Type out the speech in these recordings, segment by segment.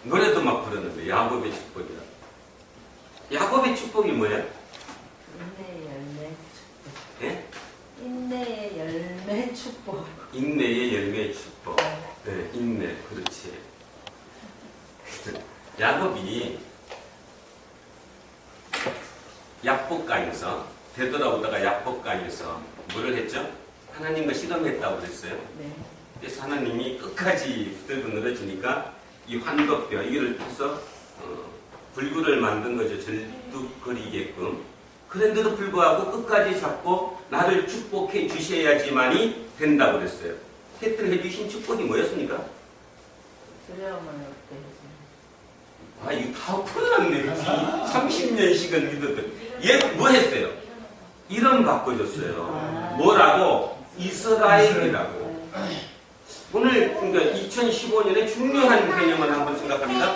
노래도 막 부르는데 야곱의 축복이라. 야곱의 축복이 뭐야? 인내의 열매 축복. 예? 인내의 열매 축복. 인내의 열매의 축복. 네, 인내. 그렇지. 야곱이 약복강에서 되돌아오다가 약복강에서 뭐를 했죠? 하나님과 시험했다고 그랬어요. 네. 그래서 하나님이 끝까지 붙들고 늘어지니까 이 환덕뼈 이를 타서 불구를 만든 거죠. 절뚝거리게끔. 그런데도 불구하고 끝까지 잡고 나를 축복해 주셔야지만이 된다고 그랬어요. 했던 해주신 축복이 뭐였습니까? 두려움을 없게 해주세요. 아, 이거 다 풀어놨네. 30년씩은 믿었던. 얘 뭐 했어요? 이름 바꿔줬어요. 뭐라고? 이스라엘이라고. 오늘 그러니까 2015년에 중요한 개념을 한번 생각합니다.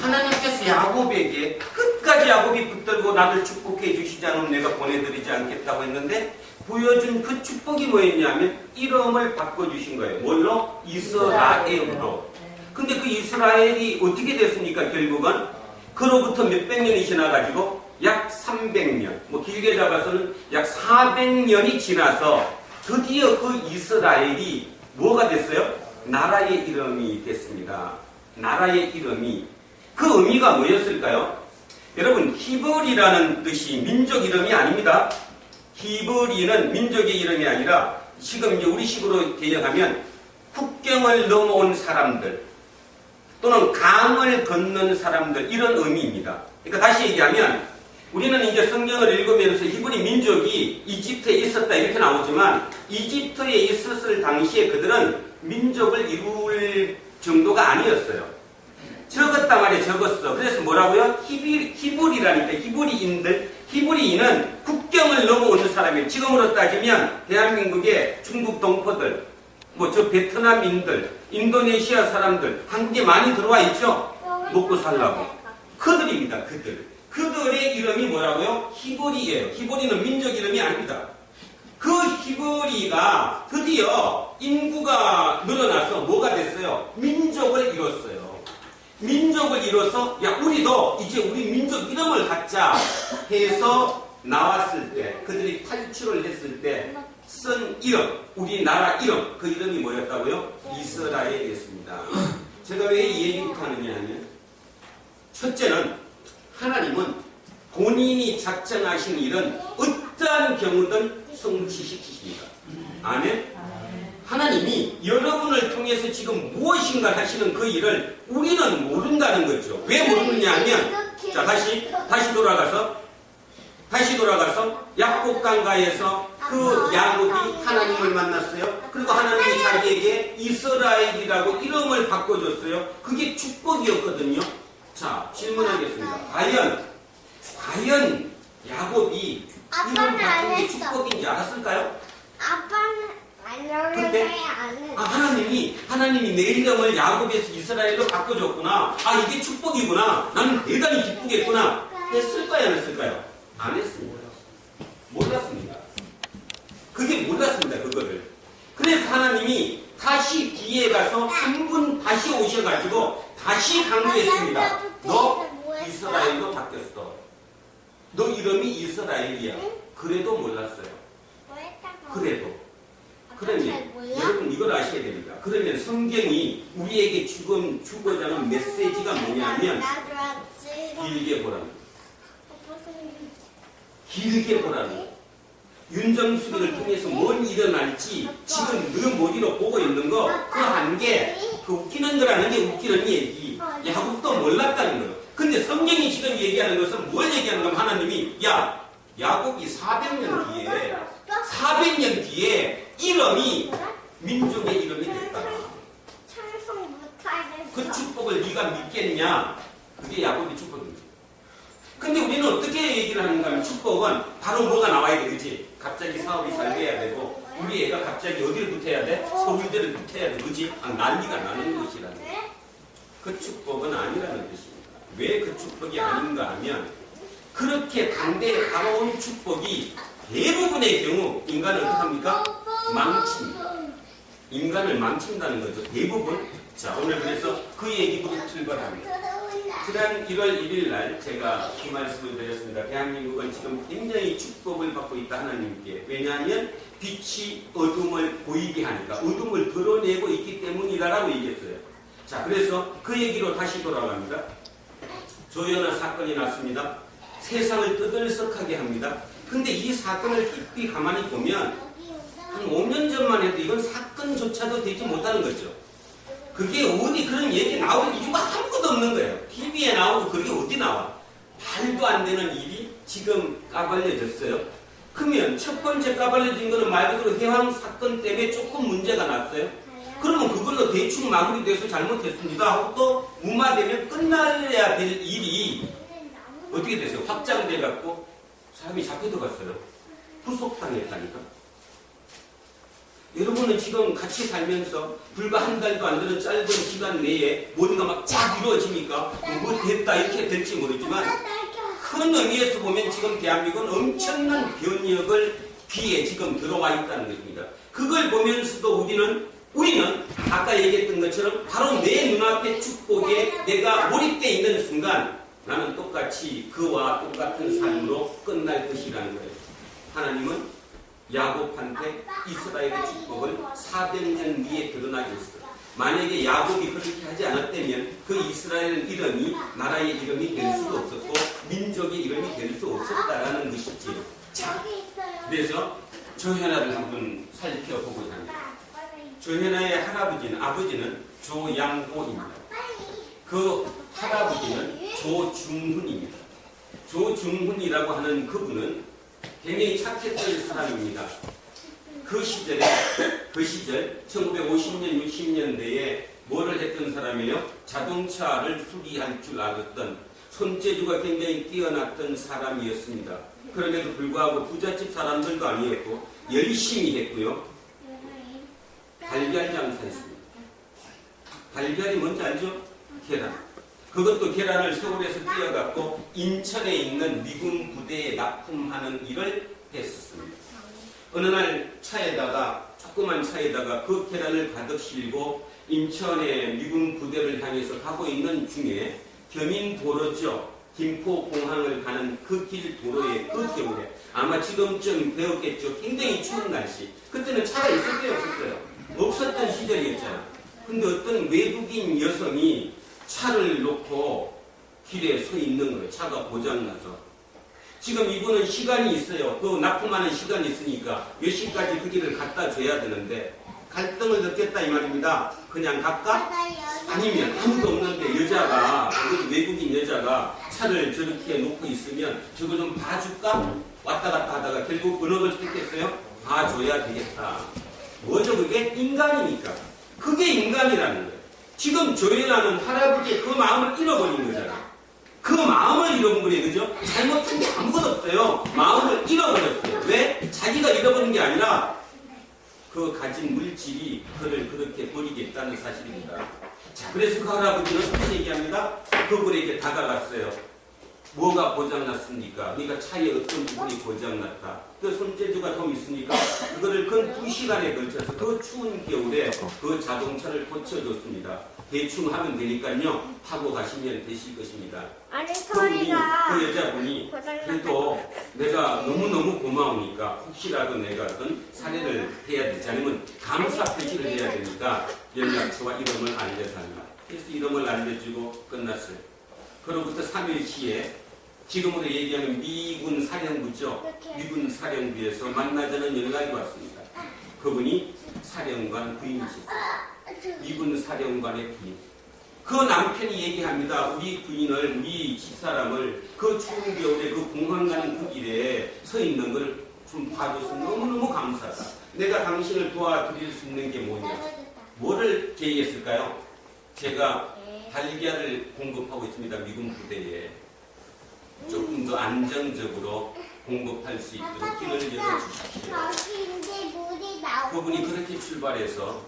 하나님께서 야곱에게 끝까지 야곱이 붙들고 나를 축복해 주시지 않으면 내가 보내드리지 않겠다고 했는데 보여준 그 축복이 뭐였냐면 이름을 바꿔주신 거예요. 뭘로? 이스라엘로. 근데 그 이스라엘이 어떻게 됐습니까? 결국은 그로부터 몇백 년이 지나가지고 약 300년, 뭐 길게 잡아서는 약 400년이 지나서 드디어 그 이스라엘이 뭐가 됐어요? 나라의 이름이 됐습니다. 나라의 이름이. 그 의미가 뭐였을까요? 여러분, 히브리라는 뜻이 민족 이름이 아닙니다. 히브리는 민족의 이름이 아니라 지금 이제 우리식으로 개혁하면 국경을 넘어온 사람들 또는 강을 건넌 사람들 이런 의미입니다. 그러니까 다시 얘기하면 우리는 이제 성경을 읽으면서 히브리 민족이 이집트에 있었다 이렇게 나오지만 이집트에 있었을 당시에 그들은 민족을 이룰 정도가 아니었어요. 적었단 말이에요. 적었어. 그래서 뭐라고요? 히브리라니까 히브리인들. 히브리인은 국경을 넘어오는 사람이에요. 지금으로 따지면 대한민국의 중국 동포들, 뭐 저 베트남인들, 인도네시아 사람들, 한국에 많이 들어와 있죠? 먹고 살라고. 그들입니다. 그들의 이름이 뭐라고요? 히브리예요. 히브리는 민족 이름이 아닙니다. 그 히브리가 드디어 인구가 늘어나서 뭐가 됐어요? 민족을 이뤘어요. 민족을 이뤄서 야 우리도 이제 우리 민족 이름을 갖자 해서 나왔을 때 그들이 탈출을 했을 때 쓴 이름, 우리나라 이름, 그 이름이 뭐였다고요? 이스라엘이었습니다. 제가 왜 이 얘기부터 하느냐 하면 첫째는 하나님은 본인이 작정하신 일은 어떠한 경우든 성취시키십니다. 아멘? 하나님이 여러분을 통해서 지금 무엇인가 하시는 그 일을 우리는 모른다는 거죠. 왜 모르느냐 하면 자 다시 돌아가서 약복강가에서 그 야곱이 하나님을 만났어요. 그리고 하나님이 자기에게 이스라엘이라고 이름을 바꿔줬어요. 그게 축복이었거든요. 자, 질문하겠습니다. 과연 야곱이 이름 바꾼 게 축복인지 알았을까요? 아빠는 근데 하나님이 내 이름을 야곱에서 이스라엘로 바꿔줬구나. 아, 이게 축복이구나. 나는 대단히 기쁘겠구나. 했을까요? 안 했을까요? 안 했습니다. 몰랐습니다. 그게 몰랐습니다. 그거를. 그래서 하나님이 다시 뒤에 가서 한 분 다시 오셔가지고 다시 강조했습니다. 너 이스라엘로 바뀌었어. 너 이름이 이스라엘이야. 그래도 몰랐어요. 그래도. 그러면 여러분 이걸 아셔야 됩니다. 그러면 성경이 우리에게 지금 주고자 하는 메시지가 뭐냐면 길게 보라는 길게 보라는 윤정수기를 통해서 뭘 일어날지 지금 너 머리로 보고 있는 거 그 한 게 그 웃기는 거라는 게 웃기는 얘기. 야곱도 몰랐다는 거예요. 근데 성경이 지금 얘기하는 것은 뭘 얘기하는 거면 하나님이 야 야곱이 400년 뒤에 이름이 민족의 이름이 됐다. 그 축복을 네가 믿겠냐? 그게 야곱의 축복입니다. 근데 우리는 어떻게 얘기를 하는가 하면 축복은 바로 뭐가 나와야 돼, 그치? 갑자기 사업이 잘 돼야 되고 우리 애가 갑자기 어디를 붙어야 돼? 서울대를 붙어야 돼, 그치? 난리가 나는 것이라는 거예요. 그 축복은 아니라는 뜻입니다. 왜 그 축복이 아닌가 하면 그렇게 단대에 다가온 축복이 대부분의 경우 인간을 어떻게 합니까? 망칩니다. 인간을 망친다는 거죠. 대부분 자, 오늘 그래서 그 얘기부터 출발합니다. 지난 1월 1일 날 제가 이 말씀을 드렸습니다. 대한민국은 지금 굉장히 축복을 받고 있다, 하나님께. 왜냐하면 빛이 어둠을 보이게 하니까, 어둠을 드러내고 있기 때문이다라고 얘기했어요. 자, 그래서 그 얘기로 다시 돌아갑니다. 조연아 사건이 났습니다. 세상을 떠들썩하게 합니다. 근데 이 사건을 깊이 가만히 보면 한 5년 전만 해도 이건 사건조차도 되지 못하는 거죠. 그게 어디 그런 얘기 나올 이유가 아무것도 없는 거예요. TV에 나오고 그게 어디 나와. 말도 안 되는 일이 지금 까발려졌어요. 그러면 첫 번째 까발려진 거는 말 그대로 해황 사건 때문에 조금 문제가 났어요. 그러면 그걸로 대충 마무리돼서 잘못했습니다 하고 또 무마되면 끝나야 될 일이 어떻게 됐어요? 확장돼 갖고 사람이 잡혀 들어갔어요. 후속당했다니까. 여러분은 지금 같이 살면서 불과 한 달도 안 되는 짧은 시간 내에 뭔가 막 쫙 이루어지니까 뭐 됐다 이렇게 될지 모르지만 큰 의미에서 보면 지금 대한민국은 엄청난 변혁을 귀에 지금 들어와 있다는 것입니다. 그걸 보면서도 우리는 아까 얘기했던 것처럼 바로 내 눈앞의 축복에 내가 몰입되어 있는 순간 나는 똑같이 그와 똑같은 삶으로 끝날 것이라는 거예요. 하나님은 야곱한테 이스라엘의 축복을 400년 뒤에 드러나게 했어요. 만약에 야곱이 그렇게 하지 않았다면 그 이스라엘 이름이 나라의 이름이 될 수도 없었고 민족의 이름이 될 수 없었다라는 것이지요. 자, 그래서 조현아를 한번 살펴보고자 합니다. 조현아의 아버지는 조양호입니다. 그 할아버지는 조중훈입니다. 조중훈이라고 하는 그분은 굉장히 착했던 사람입니다. 그 시절 1950년, 60년대에 뭐를 했던 사람이에요? 자동차를 수리할 줄 알았던 손재주가 굉장히 뛰어났던 사람이었습니다. 그럼에도 불구하고 부잣집 사람들도 아니었고 열심히 했고요. 달걀 장사했습니다. 달걀이 뭔지 알죠? 계란. 그것도 계란을 서울에서 띄어갖고 인천에 있는 미군 부대에 납품하는 일을 했었습니다. 어느 날 조그만 차에다가 그 계란을 가득 실고 인천의 미군 부대를 향해서 가고 있는 중에 겸임도로죠. 김포공항을 가는 그 길 도로에 그 겨울에 아마 지금쯤 배웠겠죠. 굉장히 추운 날씨. 그때는 차가 있었어요? 없었어요? 없었던 시절이었잖아요. 근데 어떤 외국인 여성이 차를 놓고 길에 서 있는 거예요. 차가 고장나서. 지금 이분은 시간이 있어요. 그 납품하는 시간이 있으니까 몇 시까지 그 길을 갖다 줘야 되는데 갈등을 느꼈다 이 말입니다. 그냥 갈까? 아니면 아무도 없는데 여자가, 외국인 여자가 차를 저렇게 놓고 있으면 저거 좀 봐줄까? 왔다 갔다 하다가 결국 어느 걸 택했어요? 봐줘야 되겠다. 뭐죠 그게? 인간이니까. 그게 인간이라는 거예요. 지금 조연아는 할아버지의 그 마음을 잃어버린 거잖아. 그 마음을 잃어버린 거죠. 잘못한 게 아무것도 없어요. 마음을 잃어버렸어요. 왜? 자기가 잃어버린 게 아니라 그 가진 물질이 그를 그렇게 버리겠다는 사실입니다. 자, 그래서 그 할아버지는 어떻게 얘기합니다? 그분에게 다가갔어요. 뭐가 고장났습니까? 그러니까 차에 어떤 부분이 고장났다. 그 손재주가 좀 있으니까 그거를 근 2시간에 걸쳐서 그 추운 겨울에 그 자동차를 고쳐줬습니다. 대충 하면 되니까요. 타고 가시면 되실 것입니다. 아니 그 여자분이 그래도 내가 너무너무 고마우니까 혹시라도 내가 어떤 사례를 해야 되지 않으면 감사 표시를 해야 되니까 연락처와 이름을 알려서 합니다. 그래서 이름을 알려주고 끝났어요. 그로부터 3일치에 지금으로 얘기하면 미군 사령부죠. 미군 사령부에서 만나자는 연락이 왔습니다. 그분이 사령관 부인이셨어요. 미군 사령관의 부인. 그 남편이 얘기합니다. 우리 부인을, 우리 집사람을 그 추운 겨울에 그 공항 가는 그 길에 서 있는 걸 좀 봐줘서 너무너무 감사하다. 내가 당신을 도와드릴 수 있는 게 뭐냐? 뭐를 제의했을까요? 제가 달걀을 공급하고 있습니다. 미군 부대에. 조금 더 안정적으로 공급할 수 있도록 길을 열어주십시오. 그분이 그렇게 출발해서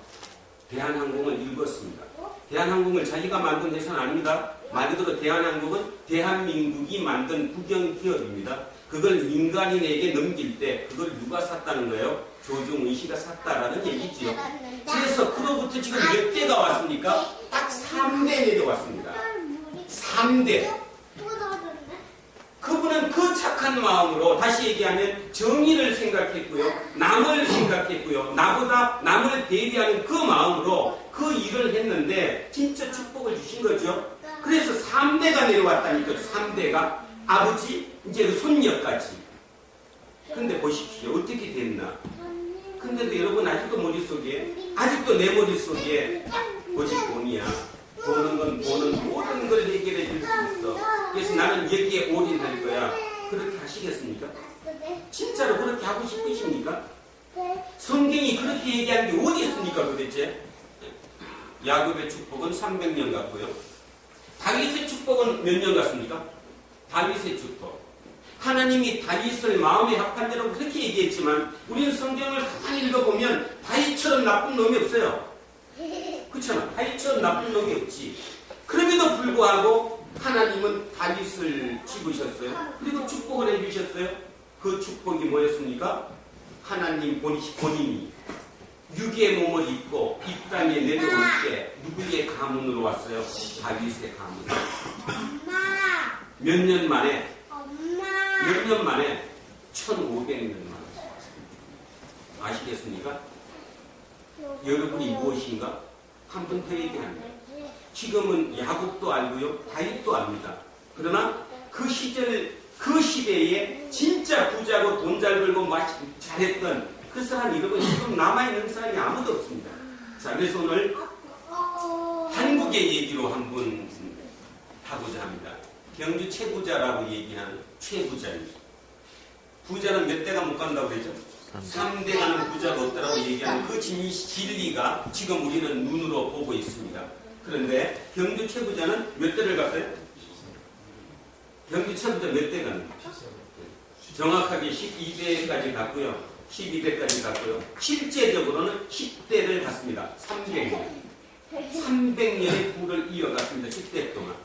대한항공을 읽었습니다. 대한항공을 자기가 만든 회사는 아닙니다. 말 그대로 대한항공은 대한민국이 만든 국영기업입니다. 그걸 민간인에게 넘길 때 그걸 누가 샀다는 거예요? 조중훈 씨가 샀다라는 얘기지요. 그래서 그로부터 지금 몇 대가 왔습니까? 딱 3대 내려왔습니다. 3대. 그분은 그 착한 마음으로 다시 얘기하면 정의를 생각했고요. 남을 생각했고요. 나보다 남을 대비하는 그 마음으로 그 일을 했는데 진짜 축복을 주신 거죠. 그래서 3대가 내려왔다니까. 3대가 아버지 이제 그 손녀까지. 근데 보십시오. 어떻게 됐나. 근데도 여러분 아직도 머릿속에 아직도 내 머릿속에 오직 돈이야. 보는 건 보는 모든 걸 해결해 줄 수 있어. 그래서 나는 여기에 올인할 거야. 그렇게 하시겠습니까? 진짜로 그렇게 하고 싶으십니까? 성경이 그렇게 얘기하는 게 어디 있습니까 도대체? 야곱의 축복은 300년 같고요. 다윗의 축복은 몇 년 같습니까? 다윗의 축복. 하나님이 다윗을 마음에 합한 대로 그렇게 얘기했지만 우리는 성경을 가만히 읽어보면 다윗처럼 나쁜 놈이 없어요. 그렇잖아. 다윗처럼 나쁜 놈이 없지. 그럼에도 불구하고 하나님은 다윗을 집으셨어요. 그리고 축복을 해주셨어요. 그 축복이 뭐였습니까? 하나님 본인이 육의 몸을 입고 이 땅에 내려올 때 누구의 가문으로 왔어요? 다윗의 가문. 몇 년 만에? 몇 년 만에? 1500년 만에. 아시겠습니까? 여러분이 무엇인가? 한 번 더 얘기합니다. 지금은 야곱도 알고요. 다윗도 압니다. 그러나 그 시절, 그 시대에 진짜 부자고 돈 잘 벌고 잘했던 그 사람 이름은 지금 남아있는 사람이 아무도 없습니다. 자, 그래서 오늘 한국의 얘기로 한번 하고자 합니다. 경주 최부자라고 얘기하는 최부자입니다. 부자는 몇 대가 못 간다고 그랬죠? 3대 가는 부자가 없다라고 얘기하는 그 진리가 지금 우리는 눈으로 보고 있습니다. 그런데 경주 최부자는 몇 대를 갔어요? 경주 최부자 몇 대 갔는지? 정확하게 12대까지 갔고요. 12대까지 갔고요. 실제적으로는 10대를 갔습니다. 300년. 300년의 부를 이어갔습니다. 10대 동안.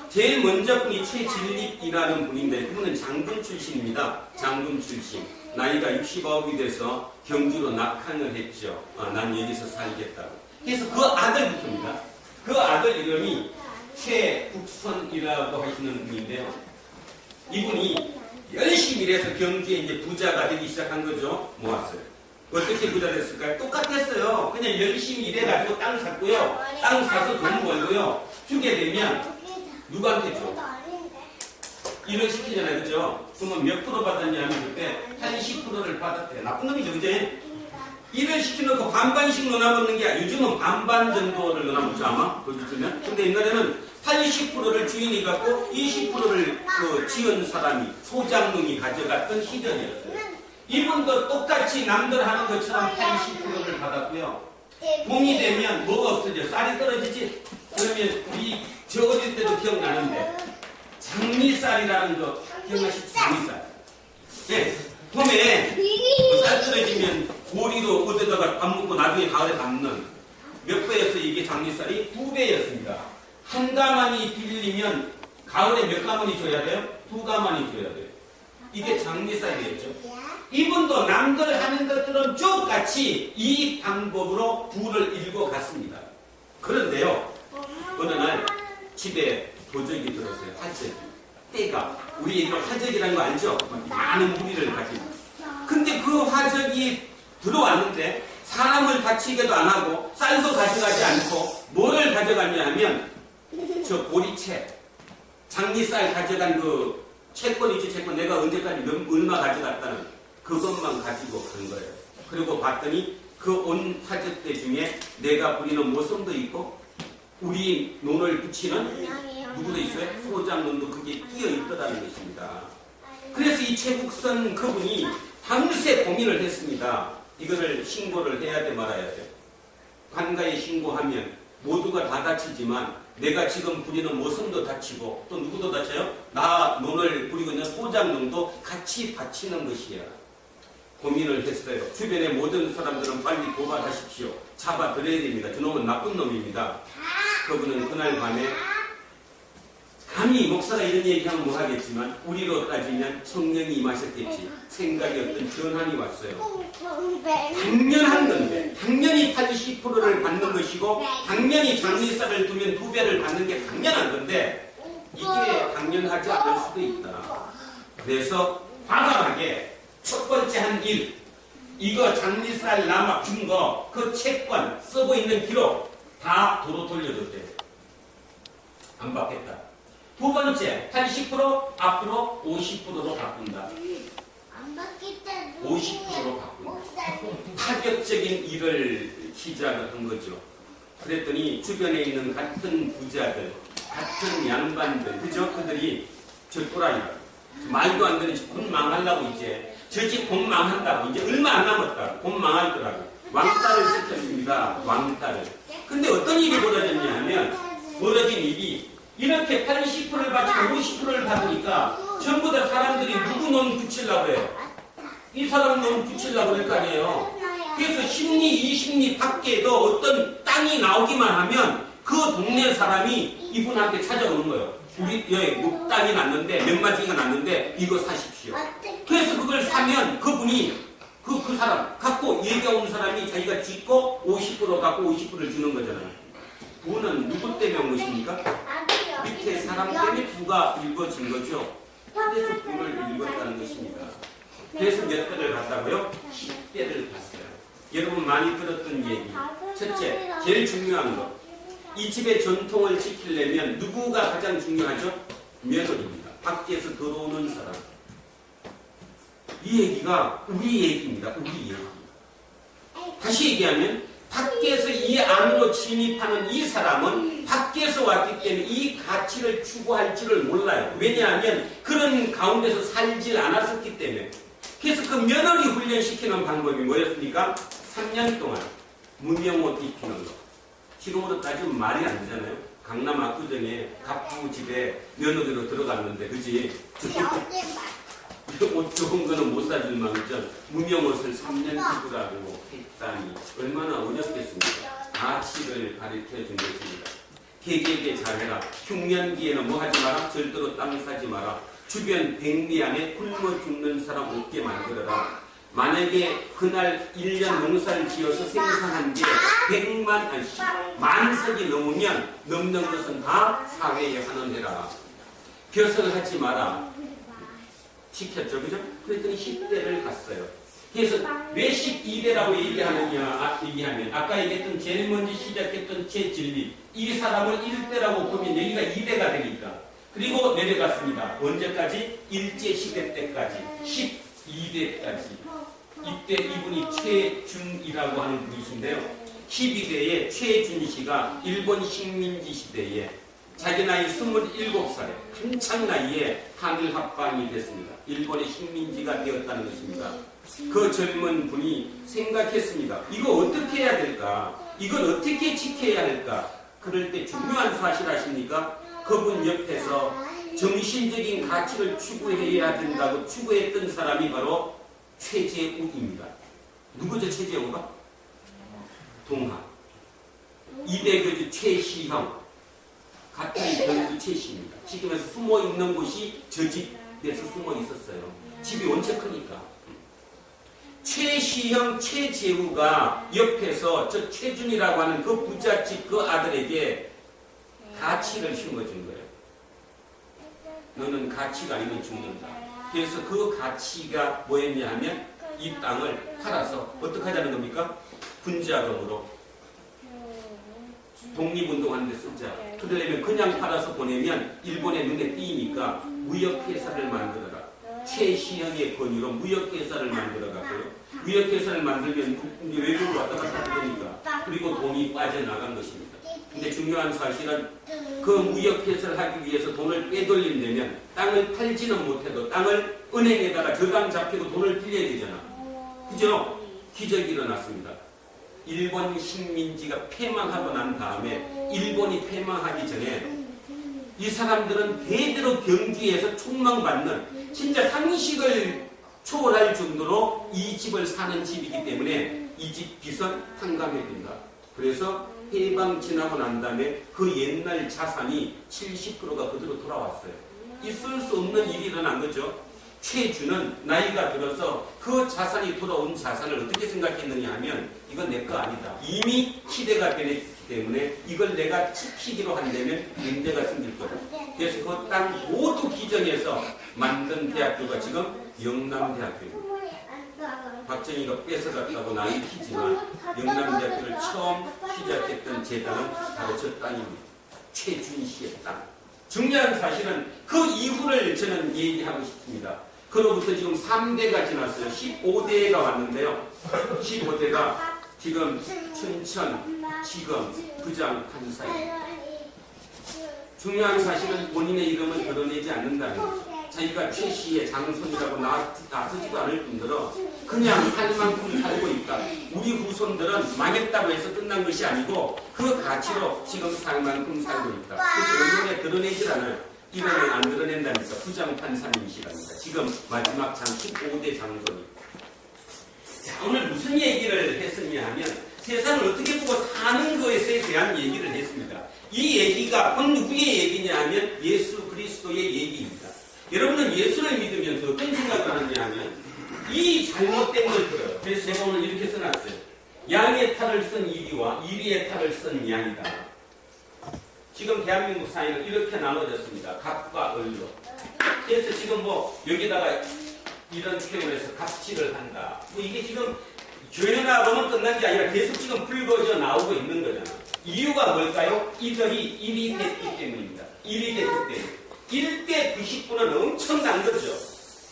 제일 먼저 분이 최진립이라는 분인데 그분은 장군 출신입니다. 장군 출신. 나이가 69이 돼서 경주로 낙항을 했죠. 난 여기서 살겠다고. 그래서 그 아들부터입니다. 그 아들 이름이 최국선이라고 하시는 분인데요. 이분이 열심히 일해서 경주에 이제 부자가 되기 시작한 거죠. 모았어요. 어떻게 부자 됐을까요? 똑같았어요. 그냥 열심히 일해가지고 땅 샀고요. 땅 사서 돈 벌고요. 주게 되면 누구한테 줘? 일을 시키잖아요. 그죠? 그러면 몇 프로 받았냐면 그때 80%를 받았대요. 나쁜 놈이죠. 그제? 일을 시켜놓고 반반씩 넣어놓는 게 요즘은 반반 정도를 넣어놓죠. 아마. 그렇으면. 근데 옛날에는 80%를 주인이 갖고 20%를 그 지은 사람이 소장농이 가져갔던 시절이었어요. 이분도 똑같이 남들 하는 것처럼 80%를 받았고요. 봄이 되면 뭐가 없어져? 쌀이 떨어지지? 그러면 우리 저 어릴 때도 기억나는데 장미쌀이라는 거 기억나시죠? 장미쌀. 네. 봄에 쌀 떨어지면 고리로 얻어다가 밥 먹고 나중에 가을에 담는 몇 배였어요? 이게 장미쌀이 2배였습니다. 한 가마니 빌리면 가을에 몇 가마니 줘야 돼요? 2가마니 줘야 돼요. 이게 장미쌀이었죠. 이분도 남들 하는 것들은 똑같이 이 방법으로 부를 일궈 갔습니다. 그런데요, 어느 날 집에 도적이 들었어요. 화적. 때가. 우리 얘기로 화적이라는 거 알죠? 많은 무리를 가지고. 근데 그 화적이 들어왔는데 사람을 다치게도 안 하고 쌀도 가져가지 않고 뭐를 가져갔냐 하면 저 보리채, 장미쌀 가져간 그 채권 있지, 채권. 내가 언제까지 얼마 가져갔다는 그것만 가지고 간 거예요. 그리고 봤더니 그 온 화적대 중에 내가 부리는 모성도 있고 우리 논을 붙이는 누구도 있어요? 소장론도 그게 끼어 있더라는 것입니다. 그래서 이 최국선 그분이 밤새 고민을 했습니다. 이거를 신고를 해야 돼 말아야 돼. 관가에 신고하면 모두가 다 다치지만 내가 지금 부리는 모성도 다치고 또 누구도 다쳐요? 나 논을 부리고 있는 소장농도 같이 다치는 것이야. 고민을 했어요. 주변의 모든 사람들은 빨리 고발하십시오. 잡아들여야 됩니다. 저놈은 나쁜 놈입니다. 그분은 그날 밤에 감히 목사가 이런 얘기하면 뭐 하겠지만 우리로 따지면 성령이 임하셨겠지. 생각이 어떤 전환이 왔어요. 당연한 건데 당연히 80%를 받는 것이고 당연히 장미살을 두면 2배를 받는 게 당연한 건데 이게 당연하지 않을 수도 있다. 그래서 과감하게 첫 번째 한 일, 이거 장미살 남아 준 거 그 채권 쓰고 있는 기록 다 도로 돌려줬대요. 안 받겠다. 두 번째 80% 앞으로 50%로 바꾼다. 50%로 바꾼다. 파격적인 일을 시작을 한 거죠. 그랬더니 주변에 있는 같은 부자들, 같은 양반들, 그죠? 그들이 저 또라이라고. 말도 안 되는 곧 망하려고 이제. 저 집 곧 망한다고. 이제 얼마 안 남았다고. 곧 망할 거라고. 왕따를 시켰습니다. 왕따를. 근데 어떤 일이 벌어졌냐 하면, 벌어진 일이 이렇게 80%를 받고 50%를 받으니까 전부 다 사람들이 누구 놈 붙이려고 해요. 이 사람 놈 붙이려고 그럴 거 아니에요. 그래서 10리, 20리 밖에도 어떤 땅이 나오기만 하면 그 동네 사람이 이분한테 찾아오는 거예요. 우리 여기 땅이 났는데 몇 마지가 났는데 이거 사십시오. 그래서 그걸 사면 그분이 그 사람 갖고 얘기해온 사람이 자기가 짓고 50% 갖고 50%를 주는 거잖아요. 돈은 누구 때문에 온 것입니까? 밑에 사람 때문에 부가 일궈진 거죠. 그래서 부를 일궜다는 것입니다. 그래서 몇 대를 갔다고요? 10대를 갔어요. 여러분 많이 들었던 얘기. 첫째, 제일 중요한 거. 이 집의 전통을 지키려면 누구가 가장 중요하죠? 며느리입니다. 밖에서 들어오는 사람. 이 얘기가 우리 얘기입니다. 우리 얘기. 다시 얘기하면 밖에서 이 안으로 침입하는 이 사람은 밖에서 왔기 때문에 이 가치를 추구할지를 몰라요. 왜냐하면 그런 가운데서 살질 않았었기 때문에. 그래서 그 며느리 훈련시키는 방법이 뭐였습니까? 3년 동안 무명옷 입히는 거. 지금으로 따지면 말이 안 되잖아요. 강남 압구정에 갑부 집에 며느리로 들어갔는데, 그지? 옷 좋은 거는 못 사줄 망정 무명옷을 3년 입으라고 했다니 얼마나 어렵겠습니까? 가치를 가르쳐 준 것입니다. 개개개 잘해라. 흉년기에는 뭐 하지 마라? 절대로 땅 사지 마라. 주변 백리 안에 굶어 죽는 사람 없게 만들어라. 만약에 그날 1년 농사를 지어서 생산한 게 100만, 아니 10만석이 넘으면 넘는 것은 다 사회에 환원해라. 벼슬 하지 마라. 시켰죠, 그죠? 그랬더니 10대를 갔어요. 그래서 왜 12대라고 얘기하면 아까 얘기했던 제일 먼저 시작했던 제 진리, 이 사람을 1대라고 보면 여기가 2대가 되니까. 그리고 내려갔습니다. 언제까지? 일제시대 때까지. 12대까지. 이때 이분이 최준이라고 하는 분이신데요. 12대에 최준 씨가 일본 식민지 시대에 자기 나이 27살에 한창 나이에 한일 합방이 됐습니다. 일본의 식민지가 되었다는 것입니다. 그 젊은 분이 생각했습니다. 이거 어떻게 해야 될까? 이걸 어떻게 지켜야 할까? 그럴 때 중요한 사실 아십니까? 그분 옆에서 정신적인 가치를 추구해야 된다고 추구했던 사람이 바로 최재욱입니다. 누구죠, 최재욱가? 동하. 이대교주 최시형. 같은 경주 최씨입니다. 지금에서 숨어 있는 곳이 저 집에서 숨어 있었어요. 집이 원체 크니까. 최시형, 최재우가 옆에서 저 최준이라고 하는 그 부잣집 그 아들에게 가치를 심어준 거예요. 너는 가치가 아니면 죽는다. 그래서 그 가치가 뭐였냐 하면 이 땅을 팔아서 어떻게 하자는 겁니까? 군자금으로 독립운동하는 데 쓰자. 그러려면 그냥 팔아서 보내면 일본의 눈에 띄니까 무역회사를 만들어라. 최시형의 권유로 무역회사를 만들어갔고요. 무역회사를 만들면 외국으로 왔다 갔다 하니까 그리고 돈이 빠져나간 것입니다. 근데 중요한 사실은 그 무역회사를 하기 위해서 돈을 빼돌리려면 땅을 팔지는 못해도 땅을 은행에다가 저당 잡히고 돈을 빌려야 되잖아. 그죠? 기적이 일어났습니다. 일본 식민지가 폐망하고 난 다음에 일본이 폐망하기 전에 이 사람들은 대대로 경주에서 촉망받는 진짜 상식을 초월할 정도로 이 집을 사는 집이기 때문에 이 집 빚은 탕감해준다. 그래서 해방 지나고 난 다음에 그 옛날 자산이 70%가 그대로 돌아왔어요. 있을 수 없는 일이 일어난 거죠. 최주는 나이가 들어서 그 자산이 돌아온 자산을 어떻게 생각했느냐 하면 이건 내 거 아니다. 이미 시대가 변했기 때문에 이걸 내가 지키기로 한다면 문제가 생길 거다. 그래서 그 땅 모두 기정해서 만든 대학교가 지금 영남대학교입니다. 박정희가 뺏어갔다고 난리치지만 영남대학교를 처음 시작했던 재단은 바로 저 땅입니다. 최준 씨의 땅. 중요한 사실은 그 이후를 저는 얘기하고 싶습니다. 그로부터 지금 3대가 지났어요. 15대가 왔는데요. 15대가 지금 춘천, 지금 부장 판사입니다. 중요한 사실은 본인의 이름을 드러내지 않는다면 자기가 최 씨의 장손이라고 나서지도 않을 뿐더러 그냥 살 만큼 살고 있다. 우리 후손들은 망했다고 해서 끝난 것이 아니고 그 가치로 지금 살 만큼 살고 있다. 그래서 언론에 드러내질 않아요. 이름을 안 드러낸다니까 부장 판사님이시랍니다. 지금 마지막 장 15대 장손이. 자, 오늘 무슨 얘기를 했었냐 하면 세상을 어떻게 보고 사는 것에 대한 얘기를 했습니다. 이 얘기가 누구의 얘기냐 하면 예수 그리스도의 얘기입니다. 여러분은 예수를 믿으면서 어떤 생각을 하느냐 하면 이 잘못된 걸 들어요. 그래서 제가 오늘 이렇게 써놨어요. 양의 탈을 쓴 이리와 이리의 탈을 쓴 양이다. 지금 대한민국 사회는 이렇게 나눠졌습니다. 갑과 을로. 그래서 지금 뭐 여기다가 이런 표현을 해서 갑질을 한다. 뭐 이게 지금 교연하고는 끝난 게 아니라 계속 지금 불거져 나오고 있는 거잖아. 이유가 뭘까요? 이들이 일이 됐기 때문입니다. 일이 됐기 때문에. 1대 99는 엄청난 거죠.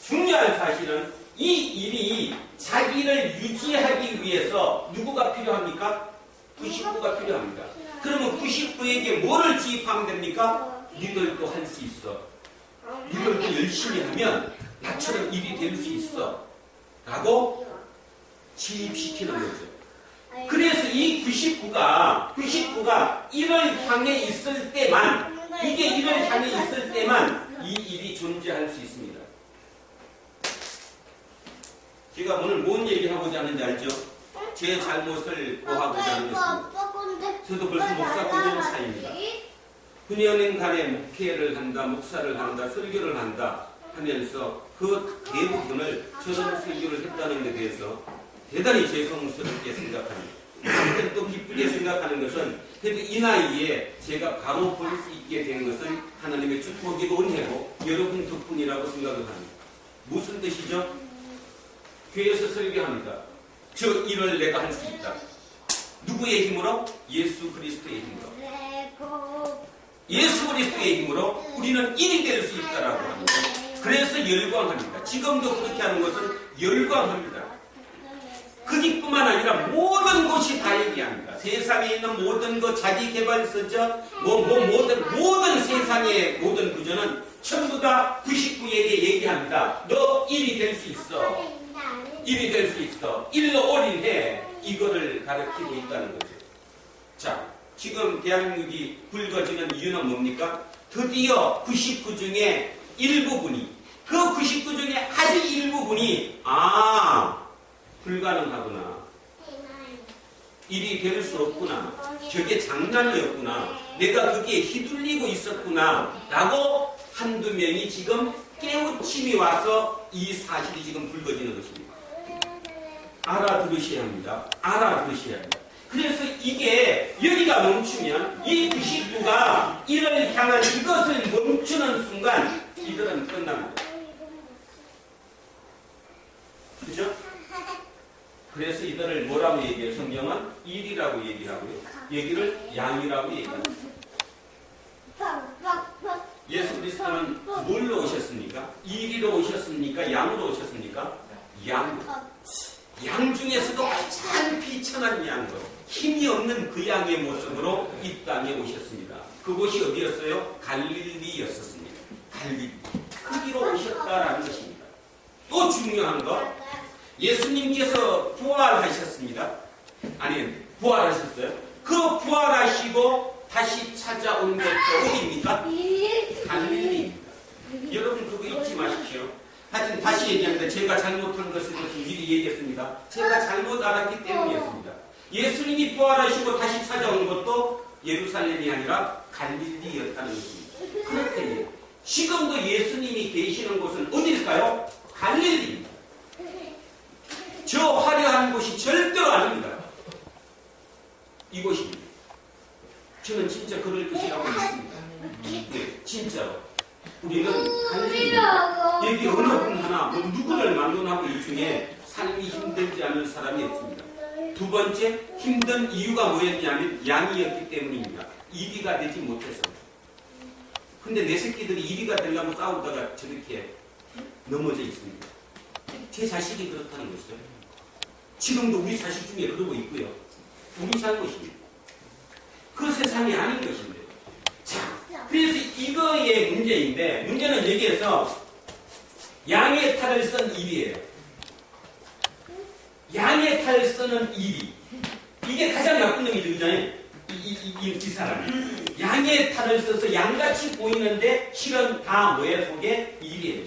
중요한 사실은 이 일이 자기를 유지하기 위해서 누구가 필요합니까? 99가 필요합니다. 그러면 99에게 뭐를 지입하면 됩니까? 니들도 할 수 있어. 니들도 열심히 하면 나처럼 일이 될 수 있어. 라고 지입시키는 거죠. 그래서 이 99가 이를 향해 있을 때만 이게 이를 향해 있을 때만 이 일이 존재할 수 있습니다. 제가 오늘 뭔 얘기하고자 하는지 알죠? 제 잘못을 고하고자 하는 것입니다. 저도 벌써 목사 9년 차입니다. 9년간의 목회를 한다, 목사를 한다, 설교를 한다 하면서 그 대부분을 저런 설교를 했다는 데 대해서 대단히 죄송스럽게 생각합니다. 한편 또 기쁘게 생각하는 것은 그래도 이 나이에 제가 바로 볼 수 있게 된 것은 하나님의 축복이고 은혜고 여러분 덕분이라고 생각을 합니다. 무슨 뜻이죠? 교회에서 설교합니다. 저 일을 내가 할 수 있다. 누구의 힘으로? 예수 그리스도의 힘으로. 예수 그리스도의 힘으로 우리는 일이 될 수 있다라고 합니다. 그래서 열광합니다. 지금도 그렇게 하는 것은 열광합니다. 거기뿐만 아니라 모든 곳이 다 얘기합니다. 세상에 있는 모든 것, 자기개발서적, 모든 세상의 모든 구조는 전부 다 99에게 얘기합니다. 너 일이 될 수 있어. 일이 될 수 있어. 일로 올인해. 이거를 가르치고 있다는 거죠. 자, 지금 대한민국이 붉어지는 이유는 뭡니까? 드디어 99 중에 일부분이, 그 99 중에 아주 일부분이, 불가능하구나. 일이 될 수 없구나. 저게 장난이었구나. 내가 거기에 휘둘리고 있었구나. 라고 한두 명이 지금 깨우침이 와서 이 사실이 지금 불거지는 것입니다. 알아들으셔야 합니다. 알아들으셔야 합니다. 그래서 이게 여기가 멈추면 이 99가 이를 향한 이것을 멈추는 순간 이들은 끝납니다. 그죠? 그래서 이들을 뭐라고 얘기해요? 성경은 일이라고 얘기하고요. 얘기를 양이라고 얘기합니다. 예수 그리스도는 뭘로 오셨습니까? 일이로 오셨습니까? 양으로 오셨습니까? 양. 양 중에서도 가장 비천한 양으로 힘이 없는 그 양의 모습으로 이 땅에 오셨습니다. 그곳이 어디였어요? 갈릴리였었습니다. 갈릴리. 거기로 오셨다라는 것입니다. 또 중요한 거, 예수님께서 부활하셨습니다. 아니, 부활하셨어요. 그 부활하시고 다시 찾아온 곳도 어디입니까? 갈릴리입니다. 여러분 그거 잊지 마십시오. 하여튼 다시 얘기합니다. 제가 잘못한 것을 미리 얘기했습니다. 제가 잘못한 것 알았기 때문이었습니다. 예수님이 부활하시고 다시 찾아온 것도 예루살렘이 아니라 갈릴리였다는 것입니다. 그렇대요. 지금도 예수님이 계시는 곳은 어딜까요? 갈릴리입니다. 저 화려한 곳이 절대로 아닙니다. 이곳입니다. 저는 진짜 그럴 것이라고 믿습니다. 네, 진짜로. 우리는 갈릴리입니다. 여기 어느 분 하나, 뭐 누구를 만나고 이 중에 삶이 힘들지 않은 사람이 없습니다. 두 번째, 힘든 이유가 뭐였냐면 양이었기 때문입니다. 이리가 되지 못해서. 근데 내 새끼들이 이리가 되려고 싸우다가 저렇게 넘어져 있습니다. 제 자식이 그렇다는 것이죠. 지금도 우리 자식 중에 그러고 있고요. 우리 잘못입니다. 그 세상이 아닌 것인데. 자, 그래서 이거의 문제인데, 문제는 여기에서 양의 탈을 쓴 일이에요. 양의 탈을 쓰는 일이. 이게 가장 나쁜 놈이잖아요. 이 사람이. 양의 탈을 써서 양같이 보이는데 실은 다 뭐에 속에 일이에요.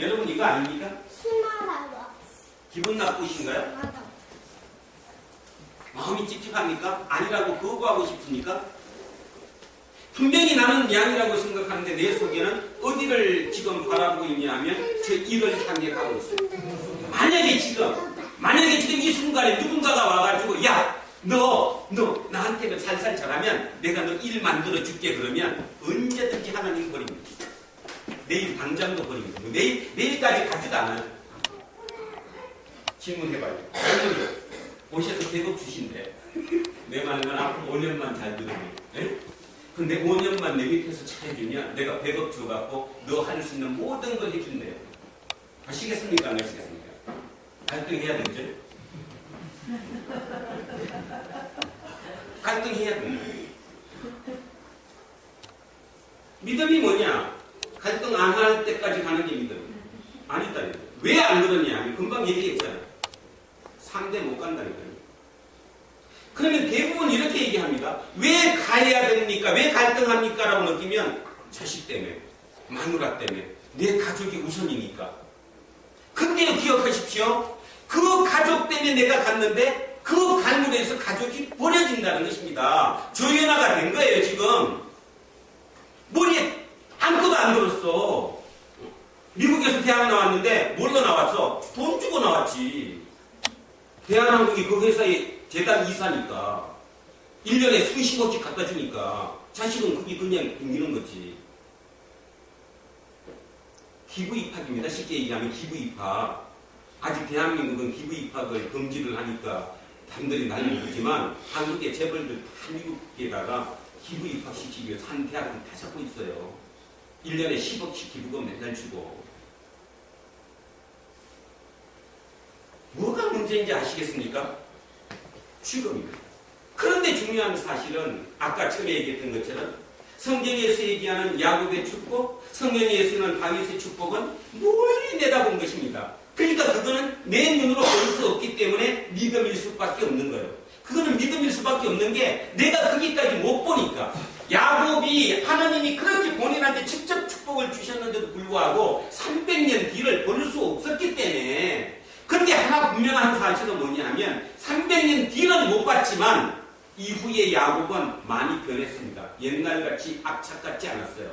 여러분 이거 아닙니까? 기분 나쁘신가요? 마음이 찝찝합니까? 아니라고 거부하고 싶습니까? 분명히 나는 양이라고 생각하는데 내 속에는 어디를 지금 바라보고 있냐 하면 저 일을 향해 가고 있어요. 만약에 지금 이 순간에 누군가가 와가지고 야! 너 나한테 살살 잘하면 내가 너 일 만들어 줄게 그러면 언제든지 하나님 버립니다. 내일 당장도 버립니다. 내일까지 가지도 않아요. 질문해봐요. 오셔서 계급 주신대. 내 말은 앞으로 5년만 잘 들으면. 네? 근데 5년만 내 밑에서 잘해주면 내가 100억 줘갖고 너 할 수 있는 모든 걸 해준대요. 하시겠습니까? 안 하시겠습니까? 갈등해야 되죠? 갈등해야 됩니다. 믿음이 뭐냐? 갈등 안 할 때까지 가는 게 믿음이에요. 아니다. 왜 안 그러냐? 금방 얘기했잖아요. 상대 못 간다니까요. 그러면 대부분 이렇게 얘기합니다. 왜 가야 됩니까? 왜 갈등합니까? 라고 느끼면 자식 때문에, 마누라 때문에, 내 가족이 우선이니까. 근데 기억하십시오. 그 가족 때문에 내가 갔는데 그 갈무리에서 가족이 버려진다는 것입니다. 조연화가 된 거예요, 지금. 머리에 아무것도 안 들었어. 미국에서 대학 나왔는데 뭘로 나왔어? 돈 주고 나왔지. 대한항공이 그 회사의 재단 이사니까 1년에 수십억씩 갖다 주니까 자식은 그게 그냥 이런 거지. 기부 입학입니다. 쉽게 얘기하면 기부 입학. 아직 대한민국은 기부 입학을 금지를 하니까 남들이 난리 나지만 한국의 재벌들 다 미국에다가 기부 입학 시키기 위해서 한 대학은 다 잡고 있어요. 1년에 10억씩 기부금 맨날 주고. 뭐가 문제인지 아시겠습니까? 죽음입니다. 그런데 중요한 사실은 아까 처음에 얘기했던 것처럼 성경에서 얘기하는 야곱의 축복, 성경에서는 다윗의 축복은 멀리 내다본 것입니다. 그러니까 그거는 내 눈으로 볼 수 없기 때문에 믿음일 수밖에 없는 거예요. 그거는 믿음일 수밖에 없는 게 내가 거기까지 못 보니까. 야곱이 하나님이 그렇게 본인한테 직접 축복을 주셨는데도 불구하고 300년 뒤를 볼 수 없었기 때문에. 그런데 하나 분명한 사실은 뭐냐 하면 300년 뒤는 못 봤지만 이후에 야곱은 많이 변했습니다. 옛날같이 악착같지 않았어요.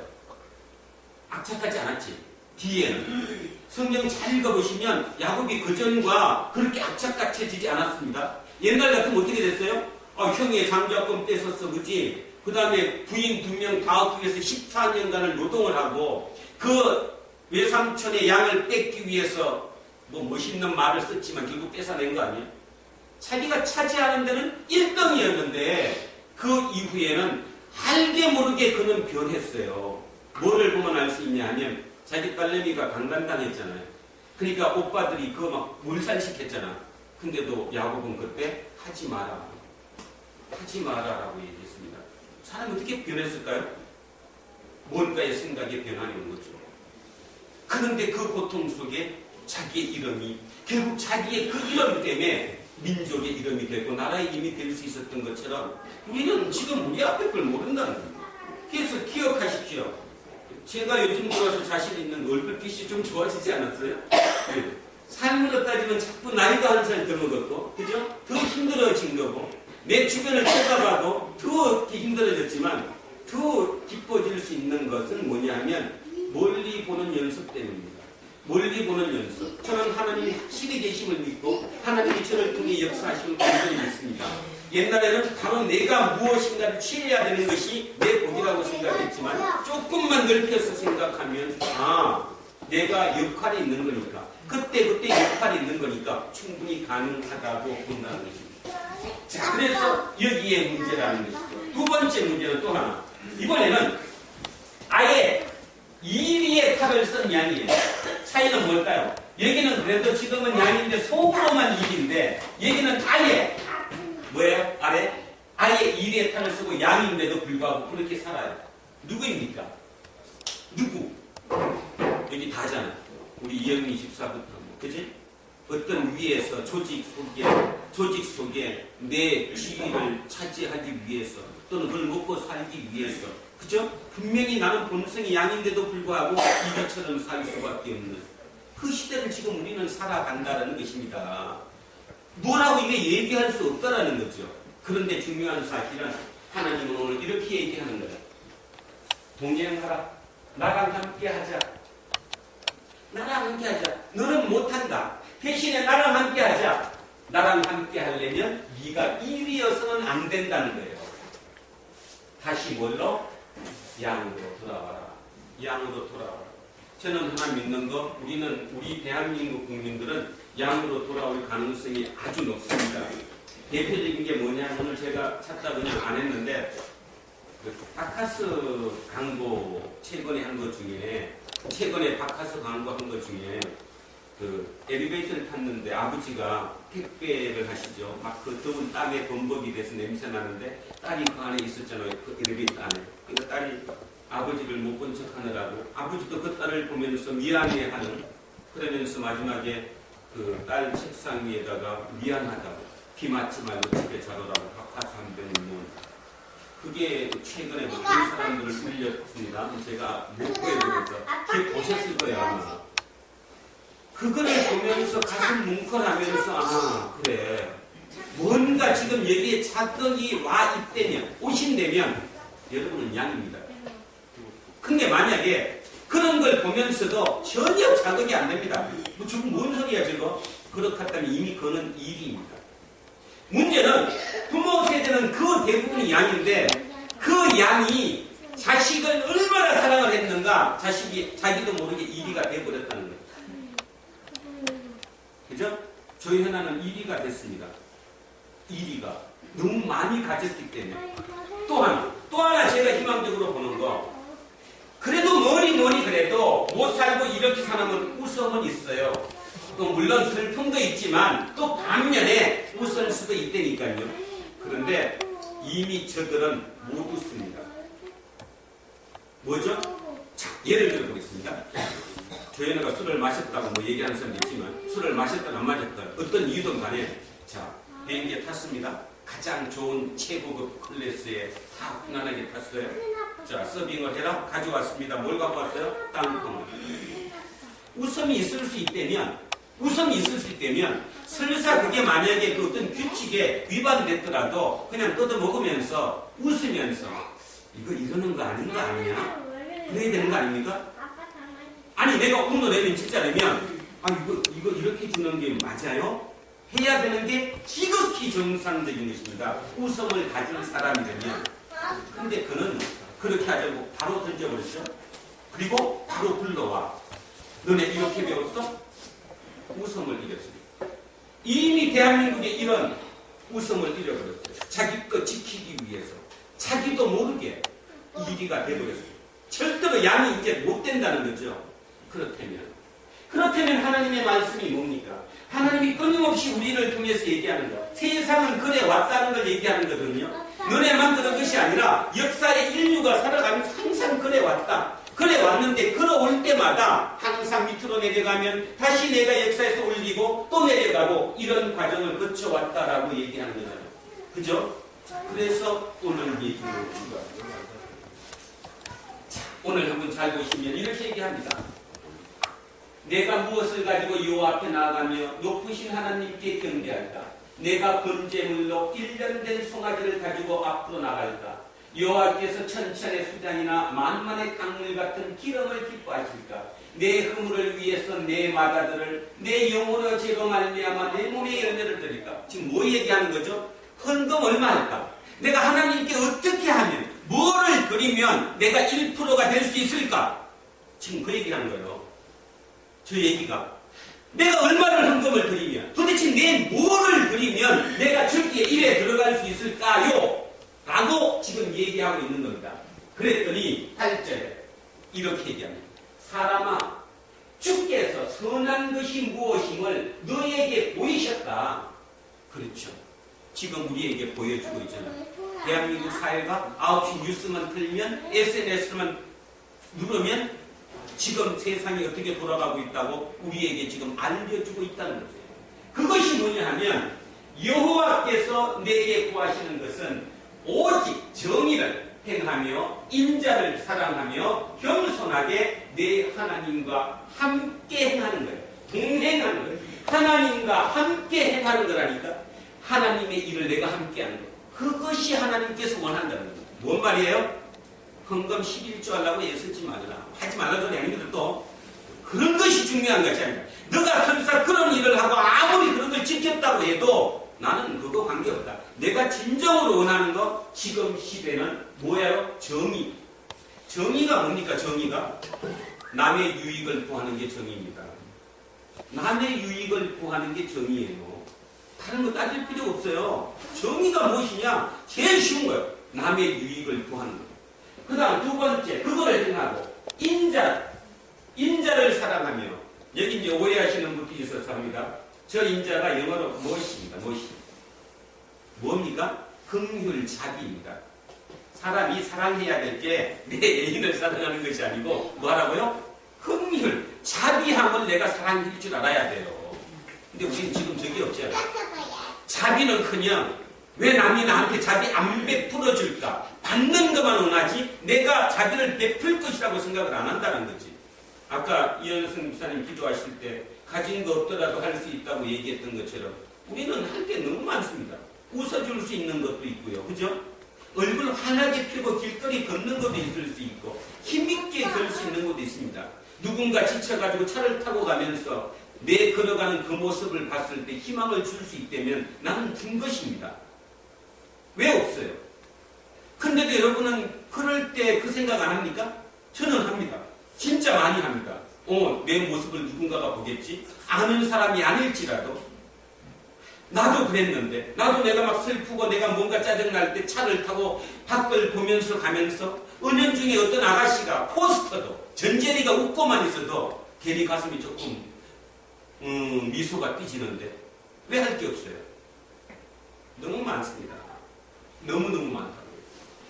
악착같지 않았지. 뒤에는 성경 잘 읽어보시면 야곱이 그전과 그렇게 악착같아지지 않았습니다. 옛날 같으면 어떻게 됐어요? 형의 장자권 뺏었어, 그지? 그 다음에 부인 2명 다 얻기 위해서 14년간을 노동을 하고 그 외삼촌의 양을 뺏기 위해서 뭐 멋있는 말을 썼지만 결국 뺏어낸 거 아니에요? 자기가 차지하는 데는 1등이었는데 그 이후에는 알게 모르게 그는 변했어요. 뭐를 보면 알 수 있냐 하면 자기 딸내미가 강간당했잖아요. 그러니까 오빠들이 그거 막 몰살시켰잖아. 근데도 야곱은 그때 하지 마라. 하지 마라라고 얘기했습니다. 사람이 어떻게 변했을까요? 뭔가의 생각에 변화가 온 거죠. 그런데 그 고통 속에 자기의 이름이 결국 자기의 그 이름 때문에 민족의 이름이 되고 나라의 이름이 될 수 있었던 것처럼 우리는 지금 우리 앞에 걸 모른다는 겁니다. 그래서 기억하십시오. 제가 요즘 들어서 자신 있는 얼굴빛이 좀 좋아지지 않았어요? 네. 삶으로 따지면 자꾸 나이도 한 살 더 먹었고, 그죠? 더 힘들어진 거고, 내 주변을 쳐다봐도 더 힘들어졌지만, 더 기뻐질 수 있는 것은 뭐냐 하면, 멀리 보는 연습 때문입니다. 멀리 보는 연습. 저는 하나님이 확실히 계심을 믿고, 하나님이 저를 통해 역사하시는 분들이 있습니다. 옛날에는 바로 내가 무엇인가를 취해야 되는 것이 내 복이라고 생각했지만, 조금만 넓혀서 생각하면, 내가 역할이 있는 거니까, 그때 역할이 있는 거니까 충분히 가능하다고 본다는 것입니다. 자, 그래서 여기에 문제라는 것이죠. 두 번째 문제는 또 하나. 이번에는 아예 이리의 탈을 쓴 양이에요. 차이는 뭘까요? 여기는 그래도 지금은 양인데 속으로만 일인데, 여기는 아예 뭐예요? 아예 이리의 탈을 쓰고 양인데도 불구하고 그렇게 살아요. 누구입니까? 누구? 여기 다잖아요. 우리 이영미 집사부터, 그지? 어떤 위에서 조직 속에 내 지위를 차지하기 위해서, 또는 그걸 먹고 살기 위해서, 그죠? 분명히 나는 본성이 양인데도 불구하고 이것처럼 살 수밖에 없는 그 시대를 지금 우리는 살아간다는 것입니다. 뭐라고 이게 얘기할 수 없다라는 거죠. 그런데 중요한 사실은 하나님은 오늘 이렇게 얘기하는 거예요. 동행하라. 나랑 함께 하자. 나랑 함께 하자. 너는 못한다. 대신에 나랑 함께 하자. 나랑 함께 하려면 네가 일이어서는 안 된다는 거예요. 다시 뭘로? 양으로 돌아와라. 양으로 돌아와라. 저는 하나 믿는 거, 우리 대한민국 국민들은 양으로 돌아올 가능성이 아주 높습니다. 대표적인 게 뭐냐, 오늘 제가 찾다 그냥 안 했는데, 바카스 광고 최근에 바카스 광고 한 것 중에 그 엘리베이터를 탔는데 아버지가 택배를 하시죠. 막 그 더운 땀에 범벅이 돼서 냄새 나는데 딸이 그 안에 있었잖아요. 그 엘리베이터 안에. 그러니까 딸이 아버지를 못 본 척 하느라고 아버지도 그 딸을 보면서 미안해하는, 그러면서 마지막에 그 딸 책상 위에다가 미안하다고, 비 맞지 말고 집에 자라라고 바카스 한 병 넣는, 그게 최근에 그런 사람들을 울렸습니다. 제가 못 보여드려서 기억 보셨을 거예요 아마. 그거를 보면서 가슴 뭉클하면서 그래, 뭔가 지금 여기에 자극이 오신다면 여러분은 양입니다. 근데 만약에 그런 걸 보면서도 전혀 자극이 안 됩니다. 지금 뭔 소리야 저거? 그렇다면 이미 그거는 일입니다. 문제는 부모 세대는 그 대부분이 양인데, 그 양이 자식을 얼마나 사랑을 했는가, 자식이 자기도 모르게 이리가 되어버렸다는 거예요. 그죠? 저희 하나는 이리가 됐습니다. 이리가 너무 많이 가졌기 때문에. 또 하나 제가 희망적으로 보는 거, 그래도 뭐니 그래도 못 살고 이렇게 사람은 웃음은 있어요. 또 물론 슬픔도 있지만 또 반면에 웃을 수도 있다니까요. 그런데 이미 저들은 못 웃습니다. 뭐죠? 자, 예를 들어 보겠습니다. 조연아가 술을 마셨다고 뭐 얘기하는 사람도 있지만, 술을 마셨다 안 마셨다 어떤 이유든 간에, 자, 비행기에 탔습니다. 가장 좋은 최고급 클래스에 다 편안하게 탔어요. 자, 서빙을 해라. 가져왔습니다. 뭘 갖고 왔어요? 땅콩을. 웃음이 있을 수 있다면 설사 그게 만약에 그 어떤 규칙에 위반됐더라도 그냥 뜯어 먹으면서 웃으면서 이거 이러는 거 아닌 거 아니냐? 그래야 되는 거 아닙니까? 아니 내가 오늘에는 진짜라면 이거 이렇게 주는 게 맞아요? 해야 되는 게 지극히 정상적인 것입니다. 웃음을 가진 사람이라면. 근데 그는 그렇게 하자고 바로 던져버렸죠. 그리고 바로 불러와. 너네 이렇게 배웠어? 웃음을 잃었습니다. 이미 대한민국에 이런 웃음을 잃어버렸어요. 자기 거 지키기 위해서. 자기도 모르게 이리가 되어버렸어요. 절대로 양이 이제 못 된다는 거죠. 그렇다면 하나님의 말씀이 뭡니까? 하나님이 끊임없이 우리를 통해서 얘기하는 거. 세상은 그래 왔다는 걸 얘기하는 거거든요. 너네만 그런 것이 아니라 역사의 인류가 살아가면서 항상 그래 왔다. 그래 왔는데 그러올 때마다 항상 밑으로 내려가면 다시 내가 역사에서 올리고 또 내려가고 이런 과정을 거쳐왔다라고 얘기하는 거잖아요. 그죠? 그래서 오늘 얘기를 추가합니다. 오늘 한번 잘 보시면 이렇게 얘기합니다. 내가 무엇을 가지고 요 앞에 나아가며 높으신 하나님께 경배할까? 내가 번제물로 1년 된 송아지를 가지고 앞으로 나갈까? 여호와께서 천천의 수장이나 만만의 강물 같은 기름을 기뻐하실까? 내 허물을 위해서 내 마다들을 내 영혼의 죄로 말미암아 내 몸에 열매를 드릴까? 지금 뭐 얘기하는 거죠? 헌금 얼마 할까? 내가 하나님께 어떻게 하면 뭐를 드리면 내가 1%가 될 수 있을까? 지금 그 얘기하는 거예요. 저 얘기가 내가 얼마를 헌금을 드리면 도대체 내 뭐를 드리면 내가 저기에 일에 들어갈 수 있을까요? 라고 지금 얘기하고 있는 겁니다. 그랬더니 8절에 이렇게 얘기합니다. 사람아, 주께서 선한 것이 무엇임을 너에게 보이셨다. 그렇죠. 지금 우리에게 보여주고 있잖아요. 대한민국 사회가 9시 뉴스만 틀면 SNS만 누르면 지금 세상이 어떻게 돌아가고 있다고 우리에게 지금 알려주고 있다는 거죠. 그것이 뭐냐 하면 여호와께서 내게 구하시는 것은 오직 정의를 행하며 인자를 사랑하며 겸손하게 내 하나님과 함께 행하는 거예요. 동행하는 거예요. 하나님과 함께 행하는 거라니까. 하나님의 일을 내가 함께 하는 거예요. 그것이 하나님께서 원한다는 거예요. 뭔 말이에요? 헌금 11조 하려고 애쓰지 말라. 하지 말라는 소리 아닙니다. 또 그런 것이 중요한 것이 아니라 너가 설사 그런 일을 하고 아무리 그런 걸 지켰다고 해도 나는 그거 관계없다. 내가 진정으로 원하는 거 지금 시대는 뭐예요? 정의. 정의가 뭡니까? 정의가 남의 유익을 구하는 게 정의입니다. 남의 유익을 구하는 게 정의예요. 다른 거 따질 필요 없어요. 정의가 무엇이냐? 제일 쉬운 거예요. 남의 유익을 구하는 거. 그 다음 두 번째, 그거를 행하고 인자를 사랑하며. 여기 이제 오해하시는 분들이 있어서 합니다. 저 인자가 영어로 무엇입니다. 뭡니까? 긍휼 자비입니다. 사람이 사랑해야 될 게 내 애인을 사랑하는 것이 아니고 뭐라고요? 긍휼, 자비함을 내가 사랑할 줄 알아야 돼요. 근데 우리는 지금 저게 없잖아요. 자비는 그냥 왜 남이 나한테 자비 안 베풀어 줄까? 받는 것만 원하지 내가 자비를 베풀 것이라고 생각을 안 한다는 거지. 아까 이현승 목사님 기도하실 때 가진 거 없더라도 할 수 있다고 얘기했던 것처럼 우리는 할 게 너무 많습니다. 웃어줄 수 있는 것도 있고요. 그죠? 얼굴 환하게 펴고 길거리 걷는 것도 있을 수 있고 힘있게 걸 수 있는 것도 있습니다. 누군가 지쳐가지고 차를 타고 가면서 내 걸어가는 그 모습을 봤을 때 희망을 줄 수 있다면 나는 준 것입니다. 왜 없어요? 근데도 여러분은 그럴 때 그 생각 안 합니까? 저는 합니다. 진짜 많이 합니다. 내 모습을 누군가가 보겠지? 아는 사람이 아닐지라도 나도 그랬는데 나도 내가 막 슬프고 내가 뭔가 짜증날 때 차를 타고 밖을 보면서 가면서 은연중에 어떤 아가씨가 포스터도 전재리가 웃고만 있어도 괜히 가슴이 조금 미소가 삐지는데 왜 할 게 없어요? 너무 많습니다. 너무너무 많다고요.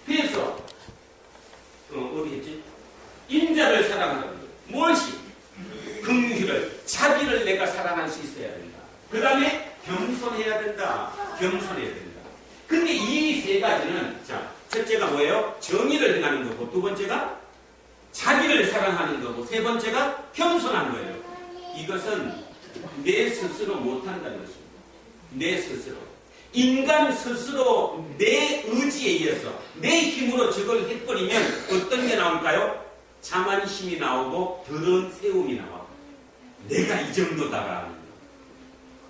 그래서 어디 했지? 인자를 사랑하는 거예요. 무엇이? 긍휼을, 자비를 내가 사랑할 수 있어야 된다. 그 다음에 겸손해야 된다. 겸손해야 된다. 근데 이 세 가지는 자, 첫째가 뭐예요? 정의를 행하는 거고, 두 번째가 자비를 사랑하는 거고, 세 번째가 겸손한 거예요. 이것은 내 스스로 못한다는 것입니다. 내 스스로. 인간 스스로 내 의지에 의해서 내 힘으로 저걸 해버리면 어떤 게 나올까요? 자만심이 나오고 더러운 세움이 나와. 내가 이 정도다라.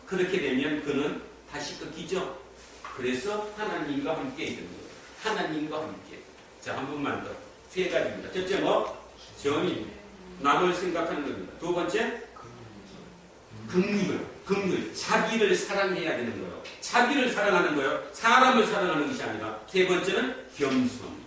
그렇게 되면 그는 다시 끊기죠. 그래서 하나님과 함께 있는 거예요. 하나님과 함께. 자, 한 번만 더. 세 가지입니다. 첫째 뭐? 정의. 남을 생각하는 겁니다. 두 번째? 긍휼. 자기를 사랑해야 되는 거예요. 자기를 사랑하는 거예요. 사람을 사랑하는 것이 아니라. 세 번째는 겸손.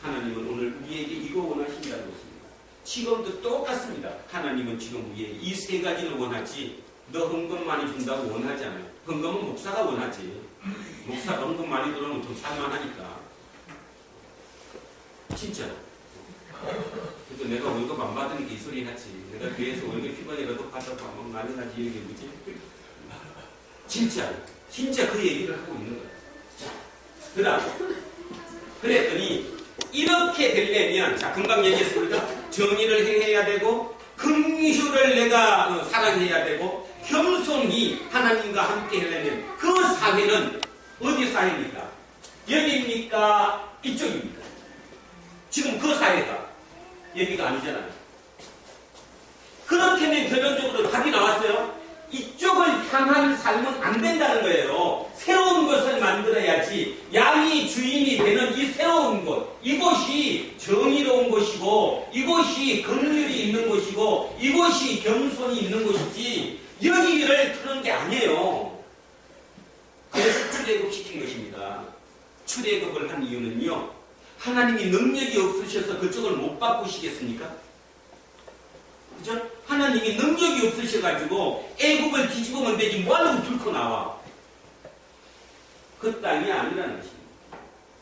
하나님은 오늘 우리에게 이거 원하신다는 것입니다. 지금도 똑같습니다. 하나님은 지금 우리에게 이 세 가지를 원하지 너 헌금 많이 준다고 원하지 않아요. 헌금은 목사가 원하지. 목사가 헌금 많이 들어오면 좀 살만하니까. 진짜. 그래도 내가 월급 안 받으니까 이 소리 하지. 내가 교회에서 월급 10원이라도 받아도 한번 많이 하지. 이게 뭐지? 진짜 그 얘기를 하고 있는 거야. 자, 그 다음. 그랬더니 이렇게 되려면 자, 금방 얘기했습니다. 정의를 행해야 되고 긍휼을 내가 사랑해야 되고 겸손히 하나님과 함께 하려면 그 사회는 어디 사회입니까? 여기입니까? 이쪽입니까? 지금 그 사회가 여기가 아니잖아요. 그렇다면 결론적으로 답이 나왔어요. 이쪽을 향한 삶은 안 된다는 거예요. 새로운 것을 만들어야지 양이 주인이 되는 이 새로운 것, 이곳이 정의로운 곳이고 이곳이 긍휼이 있는 곳이고 이곳이 겸손이 있는 곳이지 여기를 트는 게 아니에요. 그래서 출애굽 시킨 것입니다. 출애굽을 한 이유는요. 하나님이 능력이 없으셔서 그쪽을 못 바꾸시겠습니까? 그죠? 하나님이 능력이 없으셔가지고 애국을 뒤집으면 되지 뭐하려고 들고 나와. 그 땅이 아니라는 것입니다.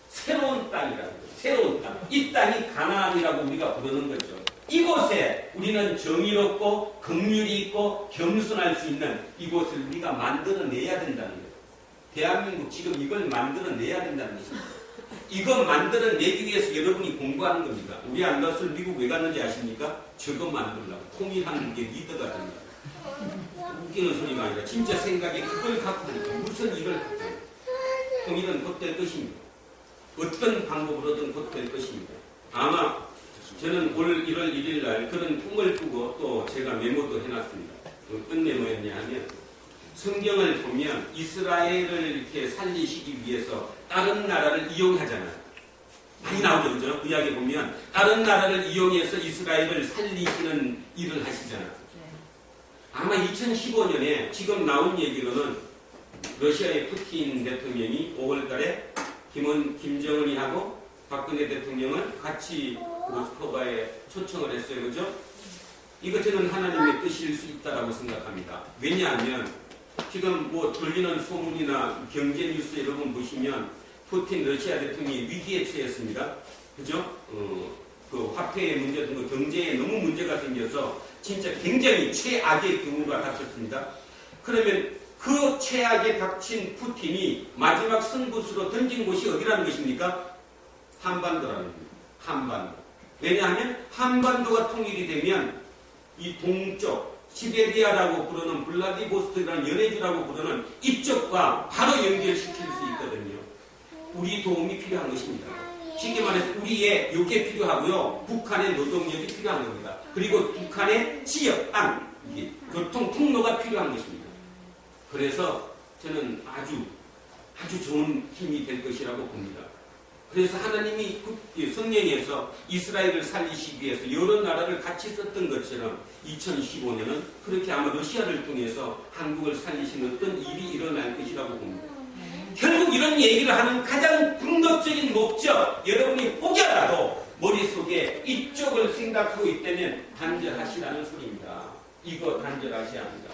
새로운 땅이라는 거죠. 새로운 땅. 이 땅이 가나안이라고 우리가 부르는 거죠. 이곳에 우리는 정의롭고 긍휼이 있고 겸손할 수 있는 이곳을 우리가 만들어내야 된다는 거예요. 대한민국 지금 이걸 만들어내야 된다는 것입니다. 이거 만들어내기 위해서 여러분이 공부하는 겁니다. 우리 안다슬 미국 왜 갔는지 아십니까? 저거 만들려고. 통일한국의 리더가 된다. 웃기는 소리가 아니라 진짜 생각에 그걸 갖고 무슨 일을 갖고 통일은 곧 될 것입니다. 어떤 방법으로든 곧 될 것입니다. 아마 저는 올 1월 1일 날 그런 꿈을 꾸고 또 제가 메모도 해놨습니다. 어떤 메모였냐 하면 성경을 보면 이스라엘을 이렇게 살리시기 위해서 다른 나라를 이용하잖아요. 많이 나오죠, 그죠? 구약에 보면 다른 나라를 이용해서 이스라엘을 살리시는 일을 하시잖아요. 아마 2015년에 지금 나온 얘기로는 러시아의 푸틴 대통령이 5월달에 김정은이하고 박근혜 대통령을 같이 모스크바에 초청을 했어요, 그죠? 이거 저는 하나님의 뜻일 수 있다라고 생각합니다. 왜냐하면 지금 뭐 들리는 소문이나 경제 뉴스 여러분 보시면 푸틴 러시아 대통령이 위기에 처했습니다. 그죠? 그 화폐의 문제 등 경제에 너무 문제가 생겨서 진짜 굉장히 최악의 경우가 닥쳤습니다. 그러면 그 최악에 닥친 푸틴이 마지막 승부수로 던진 곳이 어디라는 것입니까? 한반도라는 겁니다. 한반도. 왜냐하면 한반도가 통일이 되면 이 동쪽 시베리아라고 부르는 블라디보스토크라는 연해주라고 부르는 이쪽과 바로 연결시킬 수 있거든요. 우리 도움이 필요한 것입니다. 쉽게 말해서 우리의 요게 필요하고요. 북한의 노동력이 필요한 겁니다. 그리고 북한의 지역, 땅, 교통 통로가 필요한 것입니다. 그래서 저는 아주 좋은 힘이 될 것이라고 봅니다. 그래서 하나님이 성령에서 이스라엘을 살리시기 위해서 여러 나라를 같이 썼던 것처럼 2015년은 그렇게 아마 러시아를 통해서 한국을 살리시는 어떤 일이 일어날 것이라고 봅니다. 결국 이런 얘기를 하는 가장 궁극적인 목적, 여러분이 혹여라도 머릿속에 이쪽을 생각하고 있다면 단절하시라는 소리입니다. 이거 단절하셔야 합니다.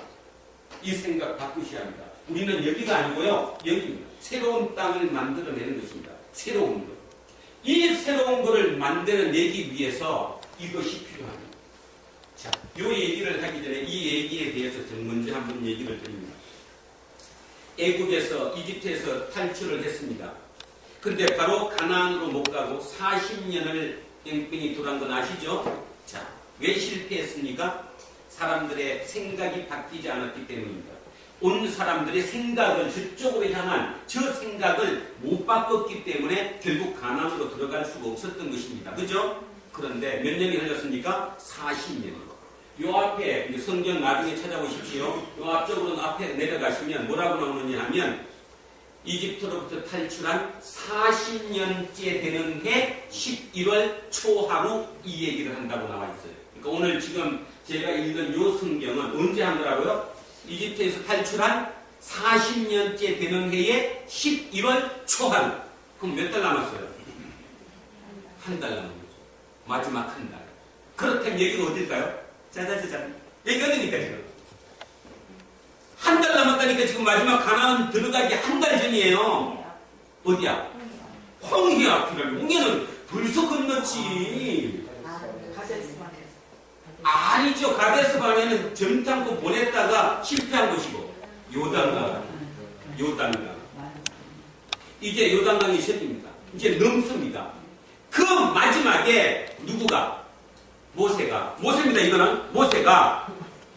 이 생각 바꾸셔야 합니다. 우리는 여기가 아니고요. 여기입니다. 새로운 땅을 만들어내는 것입니다. 새로운 것. 이 새로운 것을 만들어내기 위해서 이것이 필요합니다. 자, 이 얘기를 하기 전에 이 얘기에 대해서 좀 먼저 한번 얘기를 드립니다. 애굽에서 이집트에서 탈출을 했습니다. 그런데 바로 가나안으로 못 가고 40년을 뺑뺑이 돌아간 건 아시죠? 자, 왜 실패했습니까? 사람들의 생각이 바뀌지 않았기 때문입니다. 온 사람들의 생각을 저쪽으로 향한 저 생각을 못 바꿨기 때문에 결국 가나안으로 들어갈 수가 없었던 것입니다. 그죠? 그런데 몇 년이 흘렀습니까? 40년. 요 앞에 성경 나중에 찾아보십시오. 요 앞쪽으로 앞에 내려가시면 뭐라고 나오느냐 하면 이집트로부터 탈출한 40년째 되는 해 11월 초하루 이 얘기를 한다고 나와 있어요. 그러니까 오늘 지금 제가 읽은 요 성경은 언제 한 거라고요? 이집트에서 탈출한 40년째 되는 해에 11월 초하루. 그럼 몇 달 남았어요? 한 달 남은 거죠. 마지막 한 달. 그렇다면 여기가 어딜까요? 짜자자잔. 여기 어디니까 지금? 한 달 남았다니까 지금 마지막 가나안 들어가기 한 달 전이에요. 어디야? 홍해 앞이라면 홍해는 벌써 건넜지. 아니죠. 가데스 바네는 점탐고 보냈다가 실패한 곳이고 요단강. 이제 요단강이 셉니다. 이제 넘습니다. 그 마지막에 누구가? 모세입니다. 이거는 모세가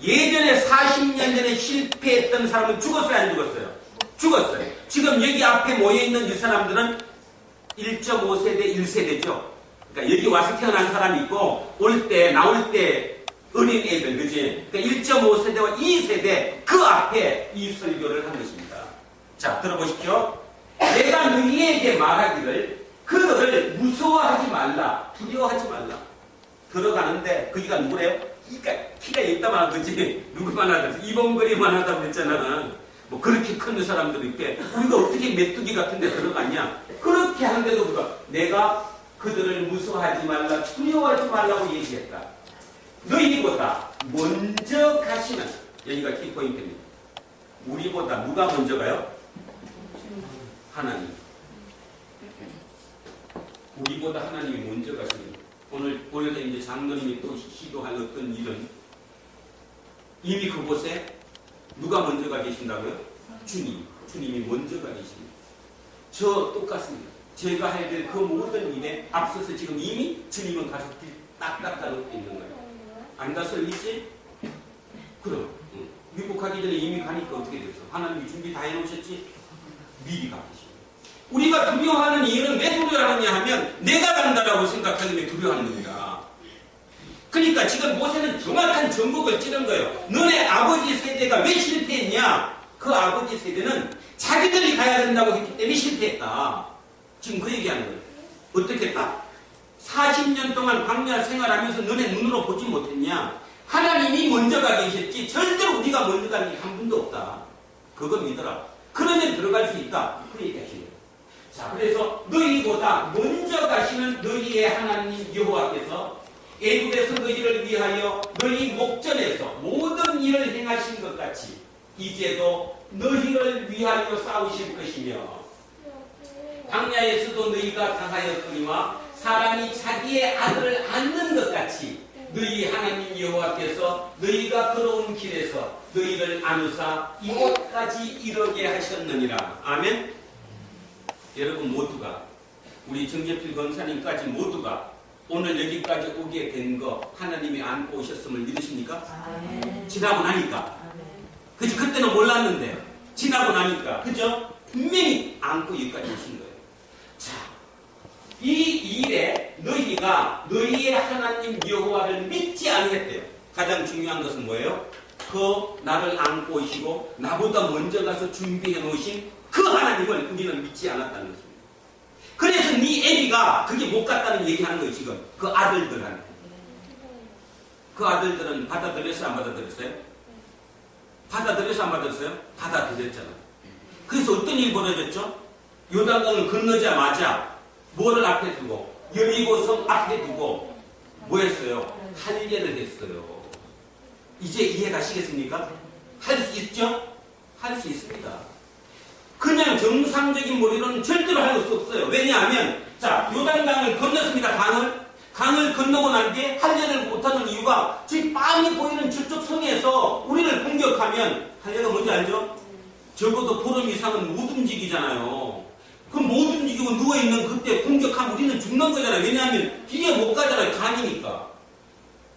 예전에 40년 전에 실패했던 사람은 죽었어요, 안 죽었어요? 죽었어요. 지금 여기 앞에 모여있는 이 사람들은 1.5세대, 1세대죠. 그러니까 여기 와서 태어난 사람이 있고 나올 때 어린 애들, 그지? 그러니까 1.5세대와 2세대 그 앞에 이 설교를 한 것입니다. 자, 들어보십시오. 내가 너희에게 말하기를 그들을 무서워하지 말라, 두려워하지 말라. 들어가는데 거기가 누구래요? 키가 있다만 그지? 누구만 하든 이봉거리만 하다고 그랬잖아. 뭐 그렇게 큰 사람들이 있게 우리가 어떻게 메뚜기 같은 데 들어갔냐? 그렇게 하는데도 불구하고 내가 그들을 무서워하지 말라, 두려워하지 말라고 얘기했다. 너희보다 먼저 가시는, 여기가 키포인트입니다. 우리보다 누가 먼저 가요? 하나님. 우리보다 하나님이 먼저 가십니다. 오늘 이제 장로님이 또 시도할 어떤 일은 이미 그곳에 누가 먼저 가 계신다고요? 주님이 먼저 가 계십니다. 저 똑같습니다. 제가 해야 될 그 모든 일에 앞서서 지금 이미 주님은 가서 딱딱 따로 있는 거예요. 안 가서 있지? 그럼 미국 가기 전에 이미 가니까 어떻게 됐어? 하나님이 준비 다 해놓으셨지? 미리 가 계십니다. 우리가 두려워하는 이유는 왜 두려워하느냐 하면 내가 간다라고 생각하기 때문에 두려워하는 겁니다. 그러니까 지금 모세는 정확한 정복을 찌른 거예요. 너네 아버지 세대가 왜 실패했냐? 그 아버지 세대는 자기들이 가야 된다고 했기 때문에 실패했다. 지금 그 얘기하는 거예요. 어떻게 했다? 40년 동안 광야 생활하면서 너네 눈으로 보지 못했냐? 하나님이 먼저 가 계셨지 절대로 우리가 먼저 가는 게 한 분도 없다. 그거 믿어라. 그러면 들어갈 수 있다. 그 얘기하시는 거예요. 자, 그래서 너희보다 먼저 가시는 너희의 하나님 여호와께서 애굽에서 너희를 위하여 너희 목전에서 모든 일을 행하신 것 같이 이제도 너희를 위하여 싸우실 것이며 광야에서도 너희가 당하였거니와 사람이 자기의 아들을 안는 것 같이 너희 하나님 여호와께서 너희가 걸어온 길에서 너희를 안으사 이곳까지 이르게 하셨느니라. 아멘. 여러분 모두가 우리 정재필 권사님까지 모두가 오늘 여기까지 오게 된 거 하나님이 안고 오셨음을 믿으십니까? 아멘. 지나고 나니까. 그치? 그때는 몰랐는데 지나고 나니까 그죠? 분명히 안고 여기까지 오신 거예요. 자, 이 일에 너희가 너희의 하나님 여호와를 믿지 않았대요. 가장 중요한 것은 뭐예요? 그 나를 안고 오시고 나보다 먼저 가서 준비해 놓으신 그 하나님을 우리는 믿지 않았다는 것입니다. 그래서 네 애비가 그게 못 갔다는 얘기하는 거예요. 지금 그 아들들한테. 그 아들들은 받아들였어요? 안 받아들였어요? 받아들였어요? 안 받아들였어요? 받아들였잖아요. 그래서 어떤 일이 벌어졌죠? 요단강을 건너자마자 뭐를 앞에 두고 여리고성 앞에 두고 뭐 했어요? 할례를 했어요. 이제 이해 가시겠습니까? 할 수 있죠? 할 수 있습니다. 그냥 정상적인 머리로는 절대로 할 수 없어요. 왜냐하면 자, 요단강을 건넜습니다. 강을 건너고 난 뒤에 할례를 못하는 이유가 지금 빤히 보이는 저쪽 성에서 우리를 공격하면 할례가 뭔지 알죠? 적어도 보름 이상은 못 움직이잖아요. 그럼 못 움직이고 누워있는 그때 공격하면 우리는 죽는 거잖아요. 왜냐하면 길에 못 가잖아요. 강이니까.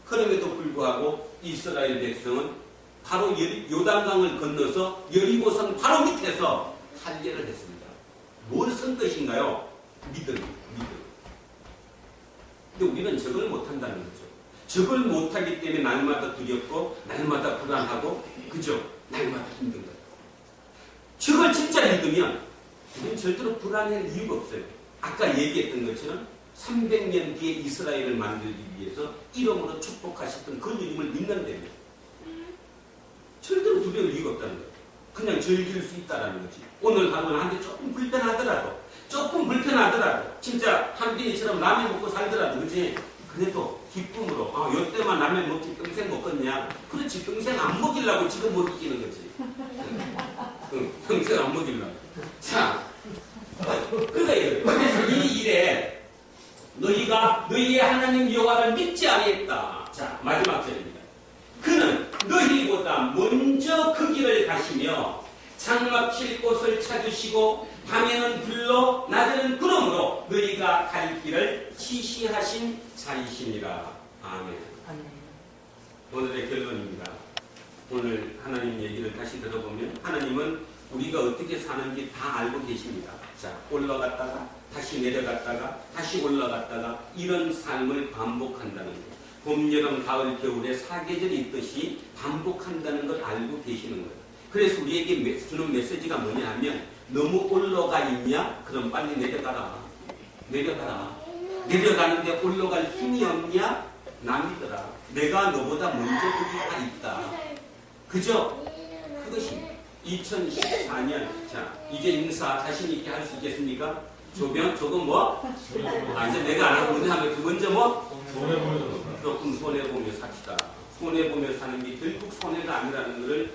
그럼에도 불구하고 이스라엘 백성은 바로 요단강을 건너서 여리고성 바로 밑에서 할례를 했습니다. 뭘 쓴 것인가요? 믿음. 근데 우리는 저걸 못한다는 거죠. 저걸 못하기 때문에 날마다 두렵고 날마다 불안하고 그죠? 날마다 힘든 거예요. 저걸 진짜 믿으면 우리는 절대로 불안할 이유가 없어요. 아까 얘기했던 것처럼 300년 뒤에 이스라엘을 만들기 위해서 이름으로 축복하셨던 그 이름을 믿는다면 절대로 두려울 이유가 없다는 거예요. 그냥 즐길 수 있다는 거지. 오늘 하루는 한데 조금 불편하더라도 진짜 한빈이처럼 라면 먹고 살더라도 그지? 그래도 기쁨으로 요때만 라면 먹지 평생 먹겠냐? 그렇지. 평생 안 먹이려고 지금 먹이기는 거지. 평생 안 먹이려고. 자, 그래서 이 일에 너희가 너희의 하나님 여호와를 믿지 아니했다. 자, 마지막 절입니다. 그는 너희보다 먼저 그 길을 가시며 장막칠 곳을 찾으시고 밤에는 불로 낮에는 구름으로 너희가 갈 길을 지시하신 자이시니라. 아멘. 아멘. 오늘의 결론입니다. 오늘 하나님 얘기를 다시 들어보면 하나님은 우리가 어떻게 사는지 다 알고 계십니다. 자, 올라갔다가 다시 내려갔다가 다시 올라갔다가 이런 삶을 반복한다는 것. 봄, 여름, 가을, 겨울에 사계절이 있듯이 반복한다는 걸 알고 계시는 거예요. 그래서 우리에게 주는 메시지가 뭐냐 하면 너무 올라가 있냐? 그럼 빨리 내려가라. 내려가라. 내려가는데 올라갈 힘이 없냐? 남이더라. 내가 너보다 먼저 거기가 있다. 그죠? 그것이 2014년. 자, 이제 인사 자신 있게 할 수 있겠습니까? 조병, 조금 뭐? 이제 내가 안 하고 하면 먼저 뭐? 조금 손해보며 삽시다. 손해보며 사는 게 결국 손해가 아니라는 것을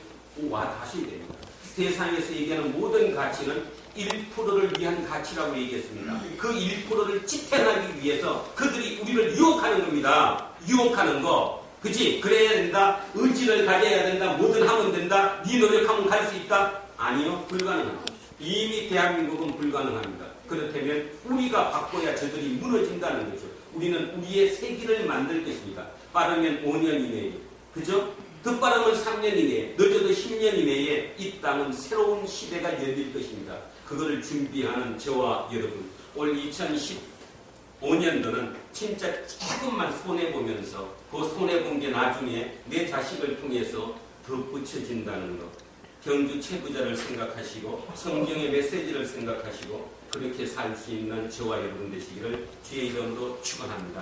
와닿으셔야 됩니다. 세상에서 얘기하는 모든 가치는 1%를 위한 가치라고 얘기했습니다. 그 1%를 지탱하기 위해서 그들이 우리를 유혹하는 겁니다. 유혹하는 거. 그치? 그래야 된다. 의지를 가져야 된다. 뭐든 하면 된다. 네 노력하면 갈 수 있다. 아니요. 불가능합니다. 이미 대한민국은 불가능합니다. 그렇다면 우리가 바꿔야 저들이 무너진다는 거죠. 우리는 우리의 세계를 만들 것입니다. 빠르면 5년 이내에. 그죠? 더 빠르면 3년 이내에, 늦어도 10년 이내에 이 땅은 새로운 시대가 열릴 것입니다. 그거를 준비하는 저와 여러분, 올 2015년도는 진짜 조금만 손해보면서 그 손해본 게 나중에 내 자식을 통해서 덧붙여진다는 것. 경주 최부자를 생각하시고 성경의 메시지를 생각하시고 그렇게 살 수 있는 저와 여러분 되시기를 주의 이름으로 축원합니다.